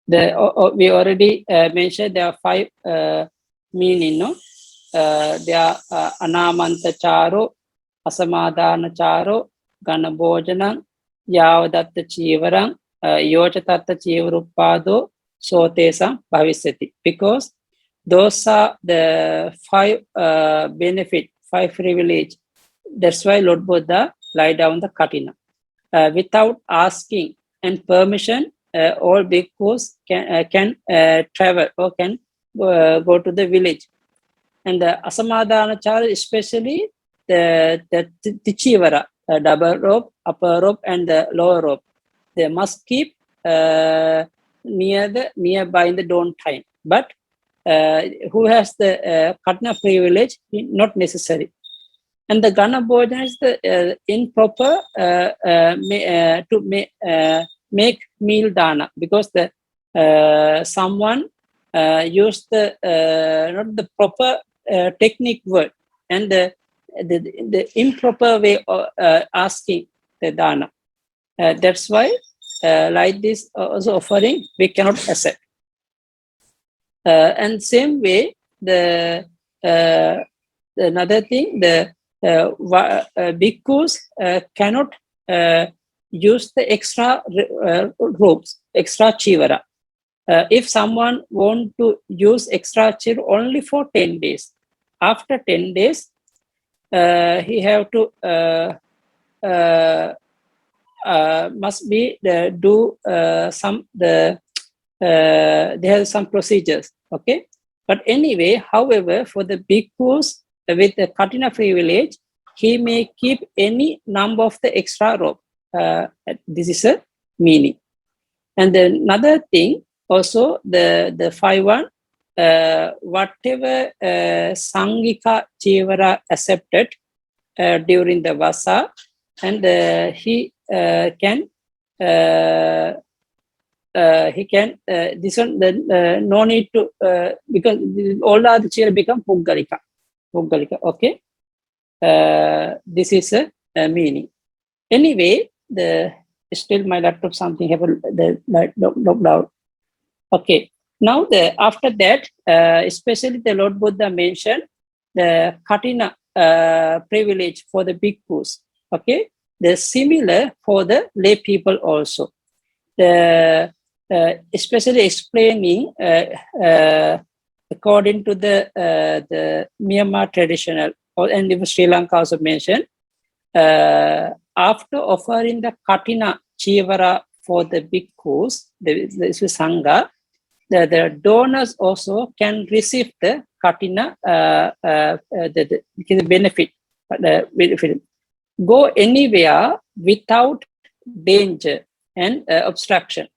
We already mentioned there are 5 meaning, no? There are anamanta charo, asamadana charo, ganabhojanam, yavadatta chivaram, yochatatta chivarupado, sotesam bhavisyati. Because those are the 5 benefit, 5 privilege. That's why Lord Buddha lie down the Katina. Without asking and permission, all bhikkhus can travel or can go to the village. And the Asamadhanachara, especially the Tichivara, double rope, upper rope, and the lower rope, they must keep nearby in the dawn time. But who has the Katina privilege, not necessary. And the Ganabhodana is the improper to make meal dana, because the someone used the not the proper technique word and the improper way of asking the dana. That's why like this also offering we cannot accept. And same way the another thing, the bhikkhus cannot use the extra ropes, extra chivara. If someone want to use extra chivara only for 10 days, after 10 days, he have to must be do some they have some procedures. Okay, but anyway, however, for the bhikkhus with the Katina privilege, he may keep any number of the extra rope. This is a meaning. And then another thing, also the 5.1, whatever Sangika Chivara accepted during the Vasa, and he can this one no need to because all other children become Puggalika. Okay, this is a meaning. Anyway, still my laptop something happened. The light locked out. Okay, now after that, especially the Lord Buddha mentioned the Katina privilege for the bhikkhus. Okay, they're similar for the lay people also. Especially explaining according to the Myanmar traditional, and even Sri Lanka also mentioned, after offering the Katina Chivara for the bhikkhus, this is Sangha, the donors also can receive the Katina the benefit. Go anywhere without danger and obstruction.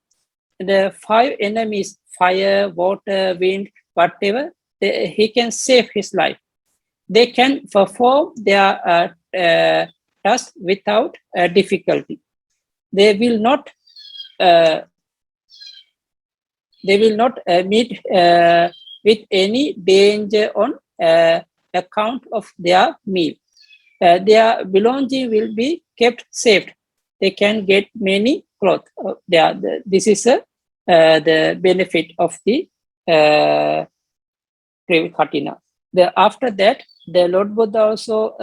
The 5 enemies, fire, water, wind, whatever, he can save his life. They can perform their task without difficulty. They will not meet with any danger on account of their meal. Their belonging will be kept safe. They can get many clothes. This is the benefit of the Katina. After that, the Lord Buddha also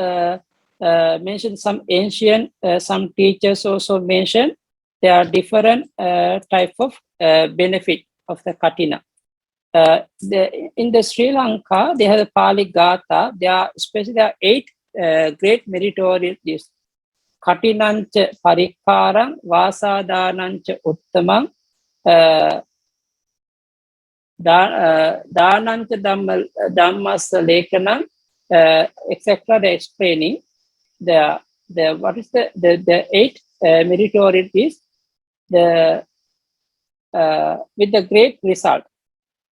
mentioned some ancient, some teachers also mentioned there are different type of benefit of the Katina. In the Sri Lanka, they have the Pali Gatha. There are 8 great meritorious. Katinancha parikkarang, vasadanancha uttamang, danancha dhammas lekanang, etc. They're explaining the what is the 8 meritorious with the great result.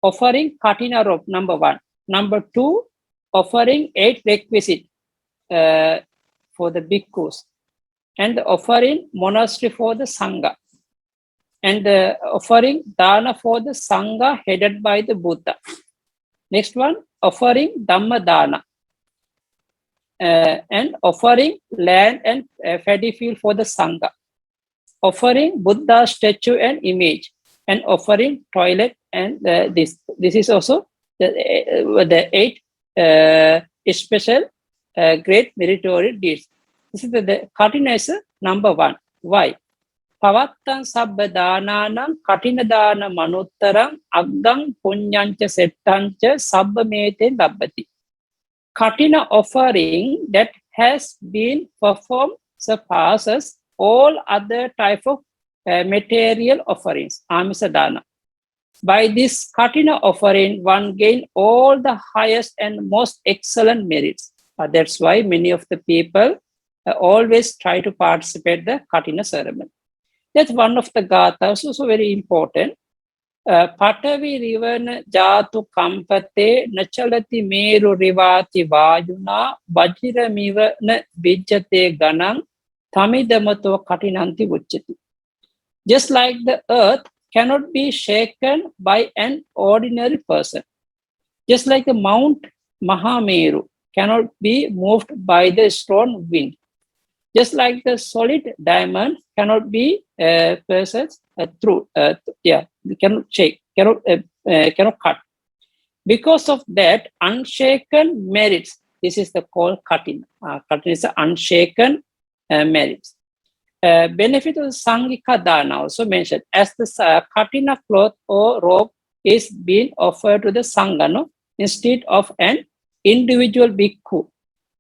Offering Katina rope, number 1. Number 2, offering 8 requisites for the bhikkhus, and offering monastery for the Sangha, and offering dana for the Sangha headed by the Buddha. Next one, offering Dhamma dana, and offering land and paddy field for the Sangha, offering Buddha statue and image, and offering toilet, and this is also the 8 special great meritorious deeds. This is the Katina is number 1. Why? Pavattan sabba dananam katina dana manuttaram aggang punyancha settancha sabba meten labbati. Katina offering that has been performed surpasses all other type of material offerings, amisa dana. By this Katina offering, one gain all the highest and most excellent merits. That's why many of the people always try to participate the Katina ceremony. That's one of the gathas, also very important. Patavi rivana jatu kampate nachalati meru rivati vayuna vajira miva na vijjate ganang tamidamato katinanti vucchati. Just like the earth cannot be shaken by an ordinary person, just like the Mount Mahameru cannot be moved by the strong wind, just like the solid diamond cannot be persons cannot shake, cannot cut. Because of that, unshaken merits. This is the called Katina. Katina is the unshaken merits. Benefit of Sangika Dana also mentioned, as the Katina cloth or robe is being offered to the Sangha, no? Instead of an individual bhikkhu.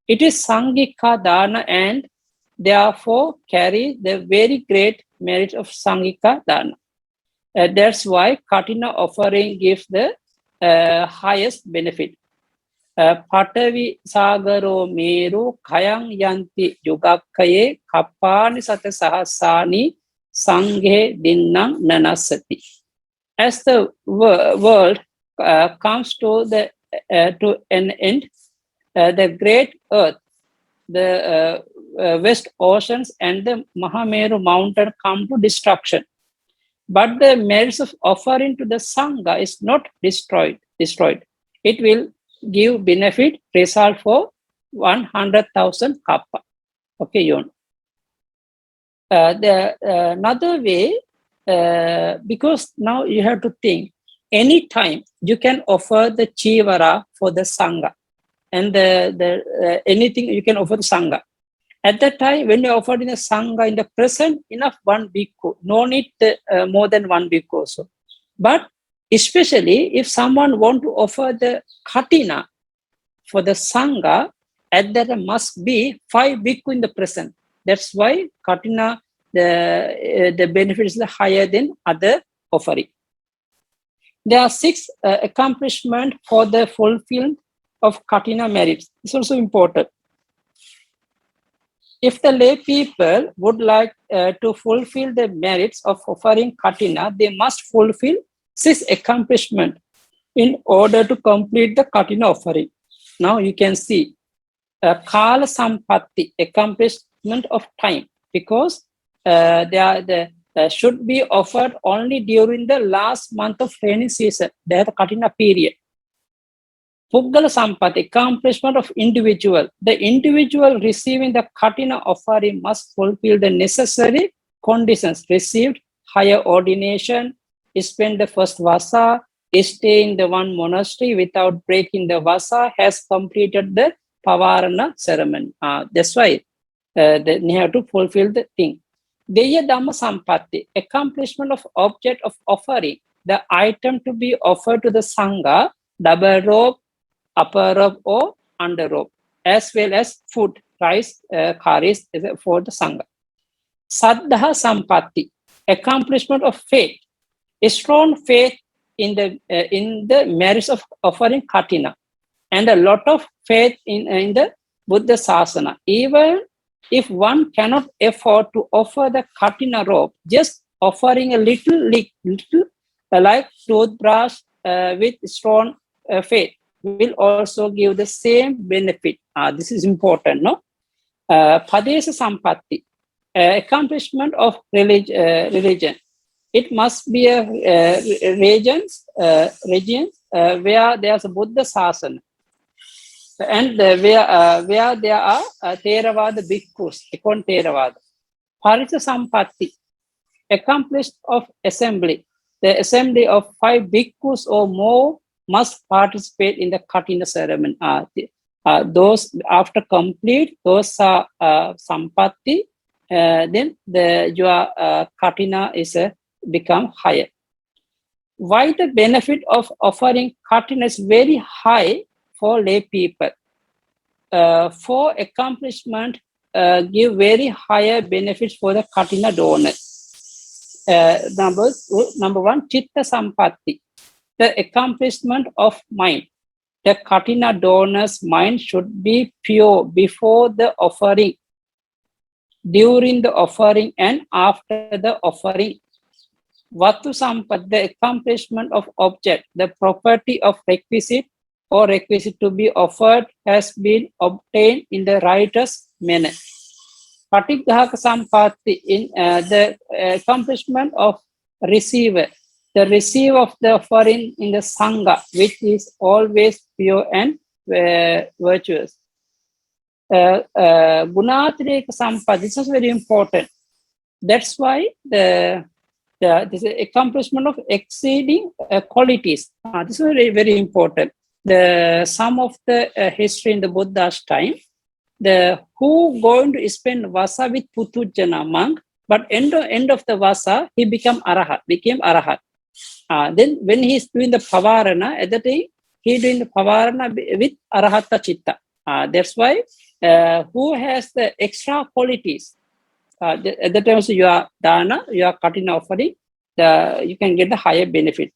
It is Sangika Dana and therefore carry the very great merit of Sangika Dana. That's why Katina offering gives the highest benefit. Patavi Sagaro Meru Kayang Yanti Yugakaye Kapani Sata Sahasani Sanghe Dinnang Nanasati. As the world comes to an end, the great earth, the vast oceans and the Mahameru mountain come to destruction. But the merits of offering to the Sangha is not destroyed. It will give benefit result for 100,000 kappa. Okay, Yon. Another way, because now you have to think, anytime you can offer the chivara for the Sangha, and anything you can offer the Sangha. At that time, when you offered in the Sangha in the present, enough one bhikkhu, no need more than one bhikkhu also. But especially if someone want to offer the Katina for the Sangha, at that must be 5 bhikkhu in the present. That's why Katina, the benefit is higher than other offering. There are 6 accomplishments for the fulfillment of Katina merits. It's also important. If the lay people would like to fulfill the merits of offering Katina, they must fulfill 6 accomplishments in order to complete the Katina offering. Now you can see Kala Sampatti, accomplishment of time, because they should be offered only during the last month of rainy season, the Katina period. Puggala Sampatti, accomplishment of individual. The individual receiving the Katina offering must fulfill the necessary conditions: received higher ordination, spend the first vasa, stay in the one monastery without breaking the vasa, has completed the Pavarana ceremony. That's why they have to fulfill the thing. Deya Dhamma Sampatti, accomplishment of object of offering. The item to be offered to the Sangha, double robe, upper robe or under robe, as well as food, rice, curries for the Sangha. Saddha Sampatti, accomplishment of faith. A strong faith in the merits of offering Katina, and a lot of faith in the Buddha Sasana. Even if one cannot afford to offer the Katina robe, just offering a little like toothbrush with strong faith will also give the same benefit. This is important, no? Padesa Sampatti, accomplishment of religion. It must be a region where there's a Buddha Sasana, and where there are Theravada bhikkhus, Ekon Theravada. Parisa Sampatti, accomplished of assembly. The assembly of 5 bhikkhus or more must participate in the Katina ceremony. Those after complete, those are Sampatti, then your Katina is become higher. Why the benefit of offering Katina is very high for lay people? 4 accomplishment give very higher benefits for the Katina donor. Number 1, Chitta Sampatti, the accomplishment of mind. The Katina donor's mind should be pure before the offering, during the offering, and after the offering. Vatu Sampat, the accomplishment of object. The property of requisite or requisite to be offered has been obtained in the righteous manner. Patighaka Sampatti, in the accomplishment of receiver. The receiver of the offering in the Sangha, which is always pure and virtuous. Gunatireka Sampatti, this is very important. That's why this accomplishment of exceeding qualities. This is very, very important. Some of the history in the Buddha's time, who going to spend vasa with Putujana monk, But end of the Vasa, he became Arahat. Then when he's doing the Pavarana, at the time, he doing the Pavarana with Arahata Chitta. That's why who has the extra qualities? At the time, also you are Dana, you are Katina offering, you can get the higher benefit.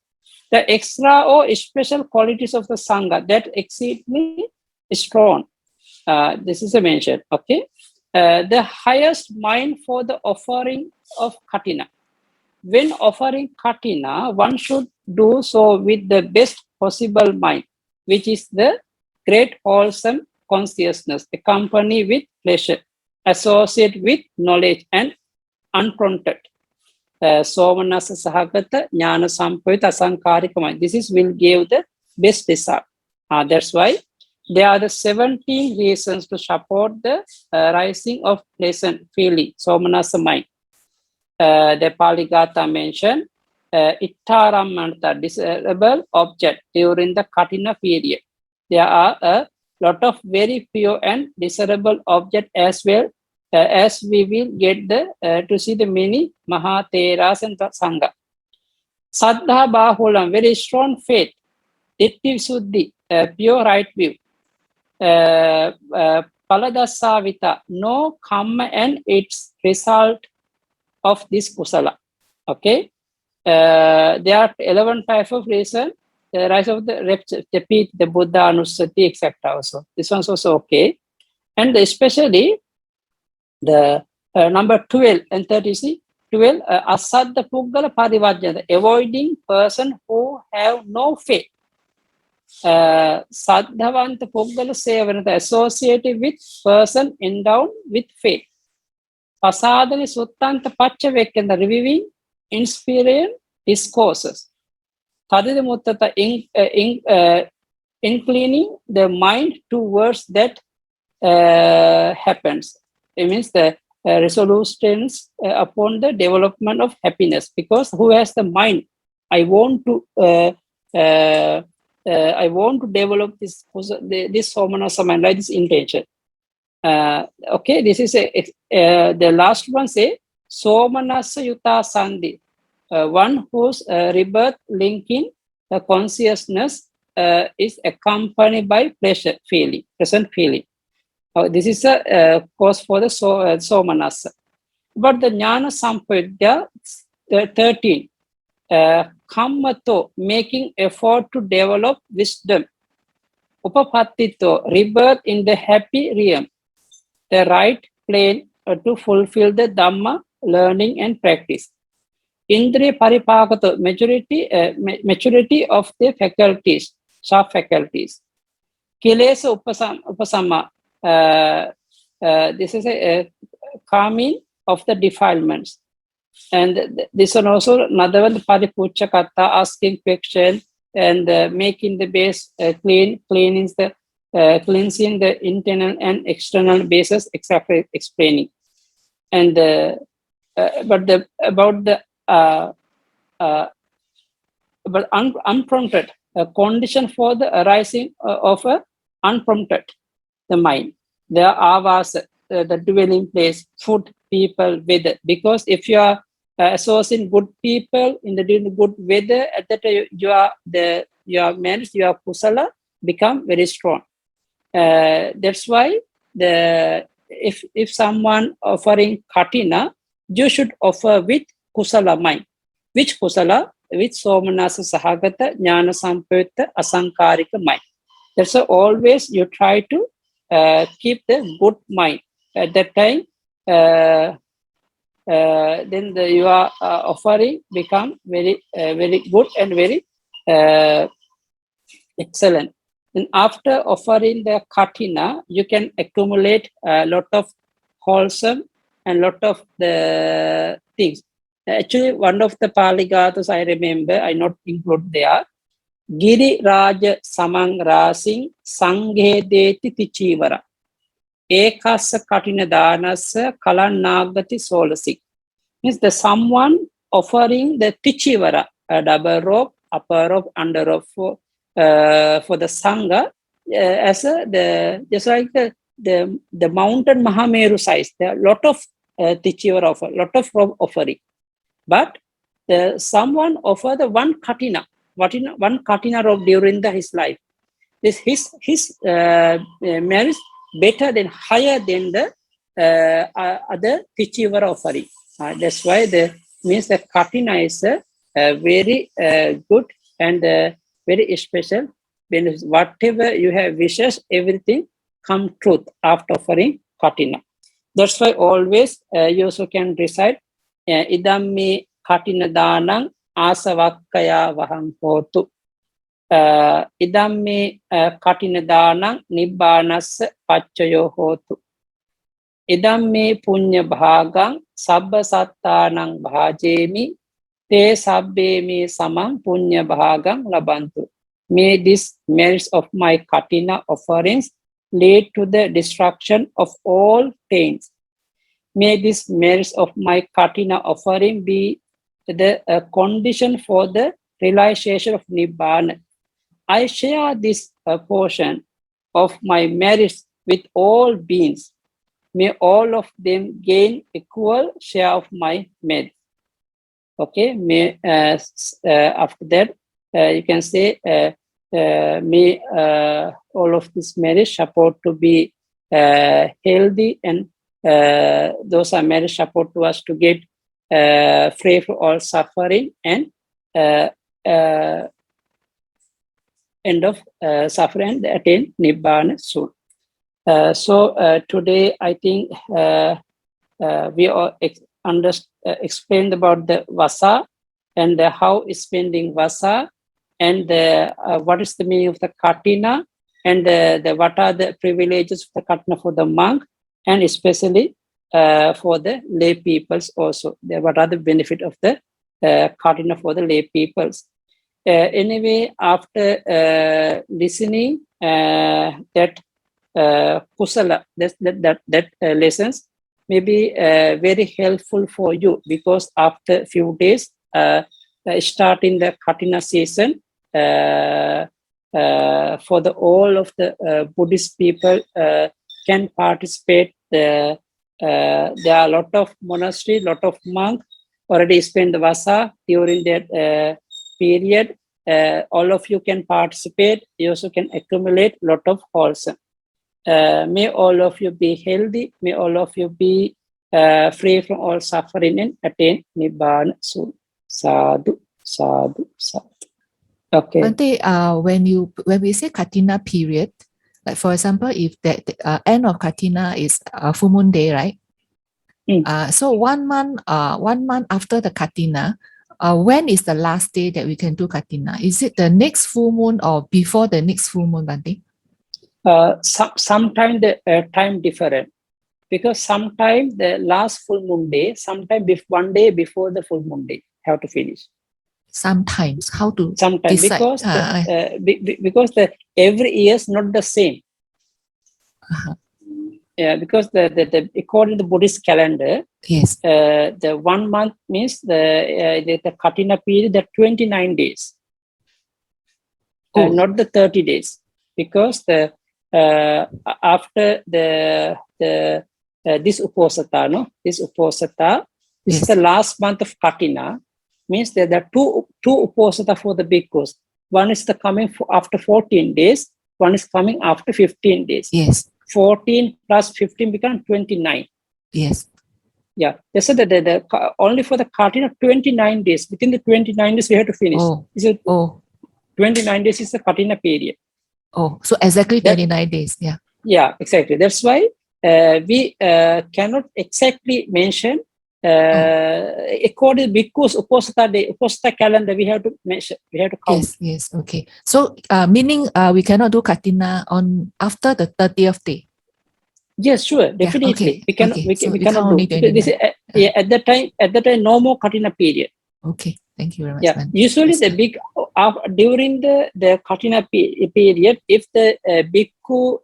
The extra or special qualities of the Sangha that exceedingly strong. This is a mention. Okay. The highest mind for the offering of Katina. When offering Katina, one should do so with the best possible mind, which is the great wholesome consciousness, accompanied with pleasure, associated with knowledge and unprompted. Somanasa Sahagata, Jnana Sampavita Asankarika mind. This is will give the best result. That's why there are the 17 reasons to support the rising of pleasant feeling, Somanasa mind. The Pali Gatha mentioned Ittaramanta, desirable object during the Katina period. There are a lot of very few and desirable object as well, as we will get to see the many Mahatheras and Sangha. Saddha Bahulam, very strong faith. Ditti Suddhi, pure right view. Paladasavita, no karma and its result of this kusala. Okay. There are 11 types of reason. The rise of the repeat, the Buddha, Anusati, etc. Also. This one's also okay. And especially the number 12 and 30, 12, Asadda Puggala Parivajjana, avoiding person who have no faith. Saddhavanta Puggala Sevanata, associated with person endowed with faith. Pasadani Suttanta Pachavekanda, reviewing inspiring discourses. Tadida Muttata, inclining the mind towards that happens. It means the resolutions upon the development of happiness. Because who has the mind? I want to develop this Somanasa mind, like this intention. Okay, this is the last one. Say Somanasa Yuta Sandhi, one whose rebirth linking consciousness is accompanied by pleasure feeling, present feeling. This is a cause for the Somanasa. But the Jnana Sampavita, 13, Kammato, making effort to develop wisdom. Upapattito, rebirth in the happy realm. The right plane to fulfill the Dhamma learning and practice. Indriya Paripakato, maturity of the faculties, sub-faculties. Kilesa Upasama, this is a calming of the defilements. And this one also, another one, the Paripucha Katha, asking question and making the base cleansing the internal and external bases, exactly explaining. And but unprompted condition for the arising of a unprompted the mind. There are the dwelling place, food, people, weather. Because if you are associating good people in the good weather, at that time your kusala become very strong. That's why if someone offering Katina, you should offer with kusala mind. Which kusala? With Somanasa Sahagata, Jnana Sampavita, Asankarika mind. That's why always you try to keep the good mind. At that time, then your offering become very good and very excellent. And after offering the Katina, you can accumulate a lot of wholesome and lot of the things. Actually, one of the Pali Gathas I remember, I not include there. Giri Raja Samang Rasing Sanghe Deti Tichivara. Ekasa Katina Danasa Kalan Nagati Solasik. Means the someone offering the Tichivara, a double rope, upper rope, under rope for the Sangha, as just like the mountain Mahameru size. There are a lot of Tichivar offer, lot of offering. But someone offered the one Katina, one Katina robe during his life. His marriage better than, higher than the other Tichivar offering. That's why the means that Katina is very good and very special. When whatever you have wishes, everything come truth after offering Katina. That's why always you also can recite idam me Katina danang asavakkaya vaham hotu. Idam me Katina danang nibbanas paccayo hotu. Idam me punya bhagang sabba sattanang bhajemi te sabbe me samang punya bhagang labantu. May this merits of my Katina offerings lead to the destruction of all pains. May this merits of my Katina offering be the condition for the realization of Nibbana. I share this portion of my merits with all beings. May all of them gain equal share of my merits. Okay, may after that you can say may all of this marriage support to be healthy, and those are marriage support to us to get free from all suffering and end of suffering and attain Nibbana soon. So today I think we all explained about the Vasa and how is spending Vasa, and what is the meaning of the Katina, and what are the privileges of the Katina for the monk, and especially for the lay peoples also. What are the benefit of the Katina for the lay peoples? Anyway, after listening that kusala, that lessons may be very helpful for you, because after few days starting the Katina season for the all of the Buddhist people can participate. There are a lot of monasteries, lot of monks already spend the Vasa during that period. All of you can participate. You also can accumulate a lot of wholesome. May all of you be healthy. May all of you be free from all suffering and attain Nibbana soon. Sadhu, sadhu, sadhu. Okay. Bhante, when we say Katina period, like for example, if the end of Katina is full moon day, right? So 1 month after the Katina, when is the last day that we can do Katina? Is it the next full moon or before the next full moon, Bhante? Sometimes the time different, because sometimes the last full moon day, sometimes 1 day before the full moon day have to finish. Sometimes, how to sometimes decide? Because the every year is not the same. Yeah, because the according to the Buddhist calendar, yes, the 1 month means the Katina period, the 29 days, not the 30 days, because the after the this Uposatha, this Uposatha, this is the last month of Katina. Means that there are two Uposatha for the bhikkhus. One is the coming after 14 days. One is coming after 15 days. Yes. 14 plus 15 become 29. Yes. Yeah. They said that the only for the Katina 29 days. Within the 29 days we have to finish. 29 days is the Katina period. Oh, so exactly 29 days. Yeah. Yeah, exactly. That's why we cannot exactly mention according to bhikkhus Uposatha calendar, we have to measure, we have to count. Yes, okay. So meaning we cannot do Katina on after the 30th day. Yes, sure, definitely. Yeah, okay. We cannot do. This is, at that time no more Katina period. Okay, thank you very much. Yeah, usually the big during the Katina period, if the bhikkhu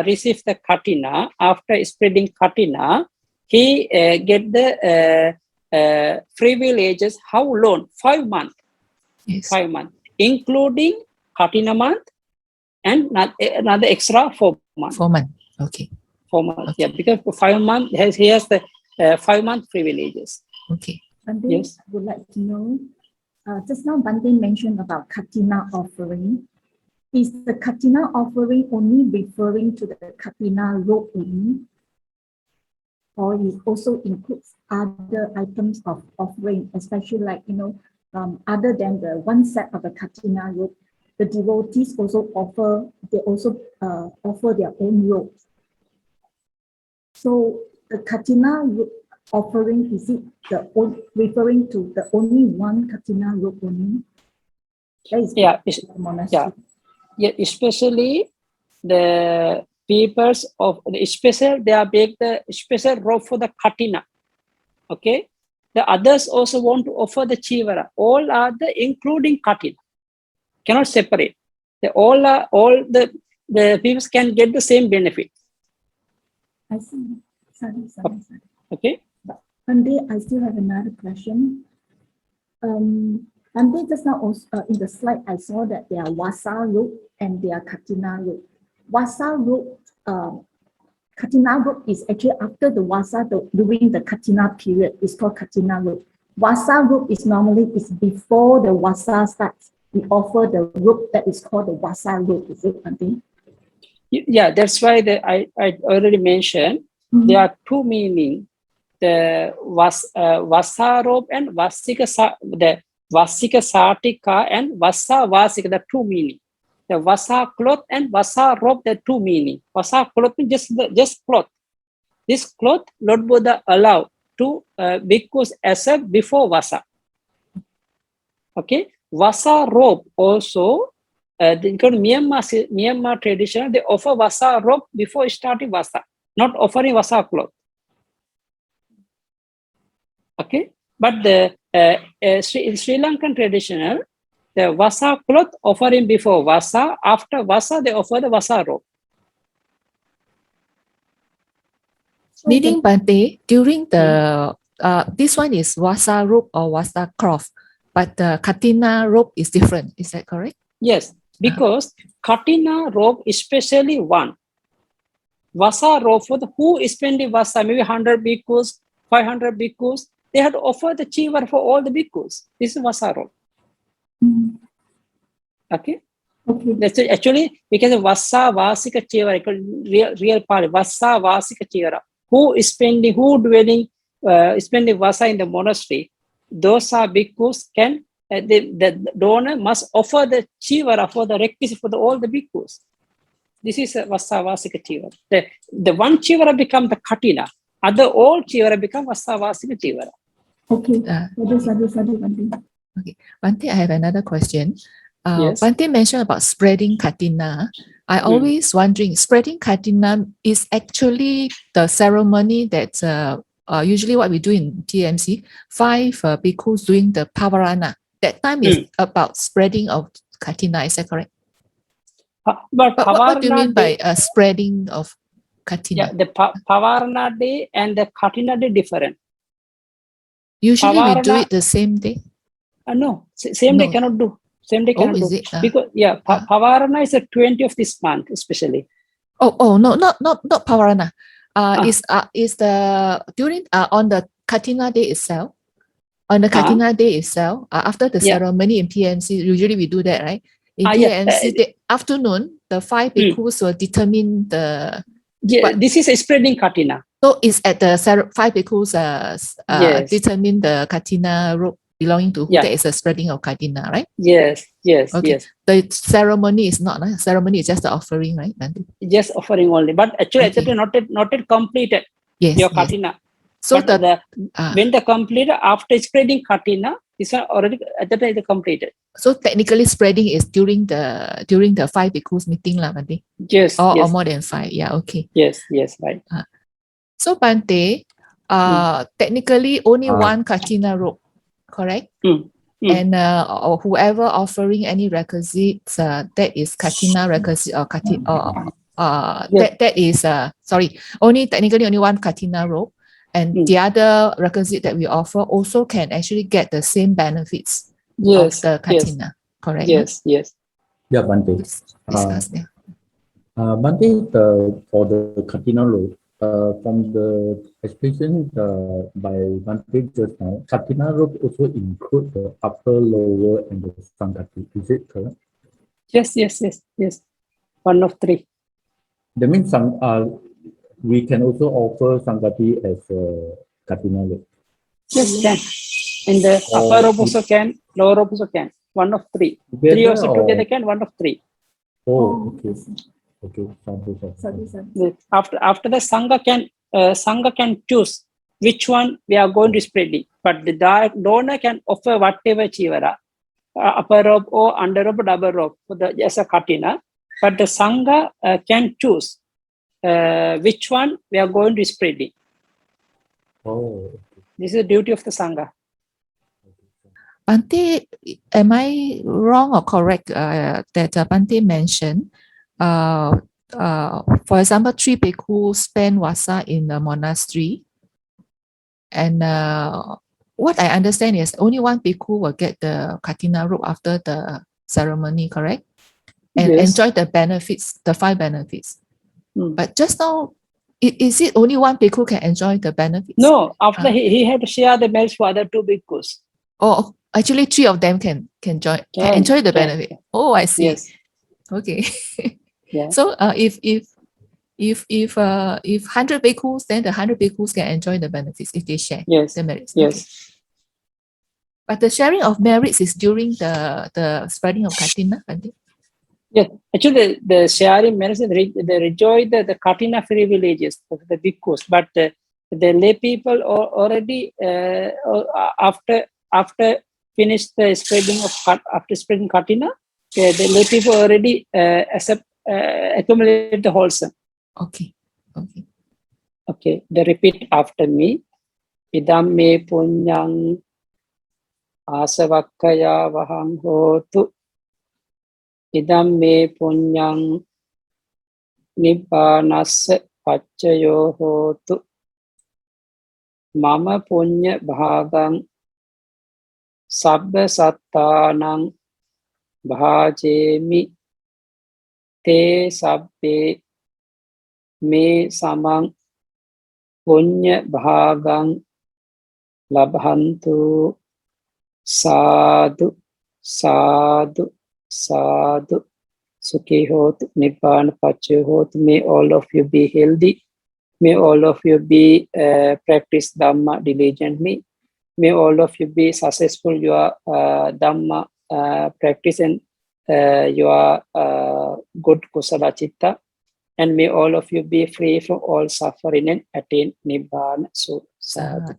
receives the Katina after spreading Katina, he get the privileges. How long? 5 months. Yes. 5 months, including Katina month and another extra 4 months. 4 months. Okay. 4 months. Okay. Yeah, because for 5 months he has the 5-month privileges. Okay. And then Yes. I would like to know, just now Bante mentioned about Katina offering. Is the Katina offering only referring to the Katina robe only? Or it also includes other items of offering, especially like, other than the one set of the Katina robe, the devotees also offer their own robes. So the Katina robe offering, is it referring to the only one Katina robe only? That is Yeah, the monastery. yeah, especially the peoples of they are make the special robe for the Katina. Okay, the others also want to offer the Chivara. All are the including Katina. Cannot separate. They all the people can get the same benefit. I see. Sorry. Okay. Bante, I still have another question. Bante, just now also, in the slide, I saw that there are Vasa robe and there are Katina robe. Vasa robe, Katina robe is actually after the Vasa, during the Katina period, it's called Katina robe. Vasa robe is normally before the Vasa starts. We offer the robe that is called the Vasa robe, is it, Bante? Yeah, that's why I already mentioned there are two meanings. The Vasa robe and the Vasika Satika and Vasa Vasika, the two meaning. The Vasa cloth and Vasa robe, the two meaning. Vasa cloth means just cloth. This cloth Lord Buddha allowed to bhikkhus accept before Vasa. Okay, Vasa robe also. Because Myanmar tradition, they offer Vasa robe before starting Vasa, not offering Vasa cloth. Okay, but the in Sri Lankan traditional, the Vasa cloth offering before Vasa, after Vasa they offer the Vasa robe. Meaning, Bante, during the this one is Vasa robe or Vasa cloth, but the Katina robe is different. Is that correct? Yes, because Katina robe especially one. Vasa robe for the who is spending Vasa, maybe 100 bhikkhus, 500 bhikkhus, they had to offer the chivar for all the bhikkhus. This is Vasa robe. Okay. That's actually because Vasa Vasika Chivara, real part, Vasa Vasika Chivara. Who is dwelling, spending Vasa in the monastery, those are bhikkhus can, the donor must offer the Chivara for the requisite for all the bhikkhus. This is a Vasa Vasika Chivara. The one Chivara become the Katina, other all Chivara become Vasa Vasika Chivara. Okay. Bante. Okay, Bante, I have another question. Yes. Bante mentioned about spreading Katina. I always wondering, spreading Katina is actually the ceremony that usually what we do in TMC, 5 bhikkhus doing the Pavarana. That time is about spreading of Katina, is that correct? But what do you mean by spreading of Katina? Yeah, the Pavarana day and the Katina day different. Usually Pavarana, we do it the same day. No, same day cannot do. Same day cannot do. Because Pavarana is the 20th of this month, especially. No, not Pavarana. Is the during on the Katina day itself. On the Katina day itself, after the ceremony in TMC, usually we do that, right? In TMC, the afternoon, the 5 bhikkhus will determine the. Yeah, this is a spreading Katina. So it's at the 5 bhikkhus determine the Katina robe belonging to who. That is a spreading of Katina, right? Yes. Okay. Yes. The ceremony is not. Ceremony is just the offering, right? Just offering only, but actually not yet completed. Yes. Your Katina. So but when the completed after spreading Katina, is already at that time completed. So technically, spreading is during the 5 bhikkhus meeting, lah, Bante. Yes. Or more than 5. Yeah. Okay. Yes. Right. So Bante, technically only one Katina robe, correct? And whoever offering any requisites, that is Katina requisite or Katina, that is technically only one Katina robe, and the other requisite that we offer also can actually get the same benefits of the Katina, correct? Yes. Yeah, Bante. Discuss there. Bante, for the Katina robe, From the explanation by Bante just now, Katina rope also include the upper, lower, and the Sangati. Is it correct? Yes. One of three. That means we can also offer Sangati as a Katina rope. Yes, can. In the upper rope also can, lower rope also can. One of three. Three also together can, one of three. Oh, okay. Sorry. After the Sangha can choose which one we are going to spread it. But the donor can offer whatever chivara, upper rope or under rope, double rope for the as a Katina. But the Sangha can choose which one we are going to spread it. Oh. This is the duty of the Sangha. Bante, am I wrong or correct that Bante mentioned, for example, 3 bhikkhu spend wasa in the monastery, and what I understand is only 1 bhikkhu will get the Katina robe after the ceremony, correct? And Yes. enjoy the benefits, the 5 benefits. But just now, is it only 1 bhikkhu can enjoy the benefits? No, after he had to share the merits for other 2 bhikkhus. Oh, actually 3 of them can enjoy the benefit. Oh, I see. Yes. Okay. Yeah. So if 100 bhikkhus, then the 100 bhikkhus can enjoy the benefits if they share the merits. Yes. Okay. But the sharing of merits is during the spreading of Katina, I think. Yes, actually, the sharing merits, they enjoy the Katina privileges of the bhikkhus, but the lay people already after finish the spreading of after spreading Katina, the lay people already accumulate the wholesome. Okay. Okay, they repeat after me. Idam me punyang asavakkaya vahang hotu. Idam me punyang nibbanassa paccayo hotu. Mama punya bhagang sabba sattanang bhajemi te sabbe me samang punya bhagang labhantu. Sadhu Sukhi hotu, Nibbana Pachayo hotu. May all of you be healthy. May all of you be practice Dhamma diligently. May all of you be successful your Dhamma practice and your good Kusala Chitta. And may all of you be free from all suffering and attain Nibbana. So, sadhu.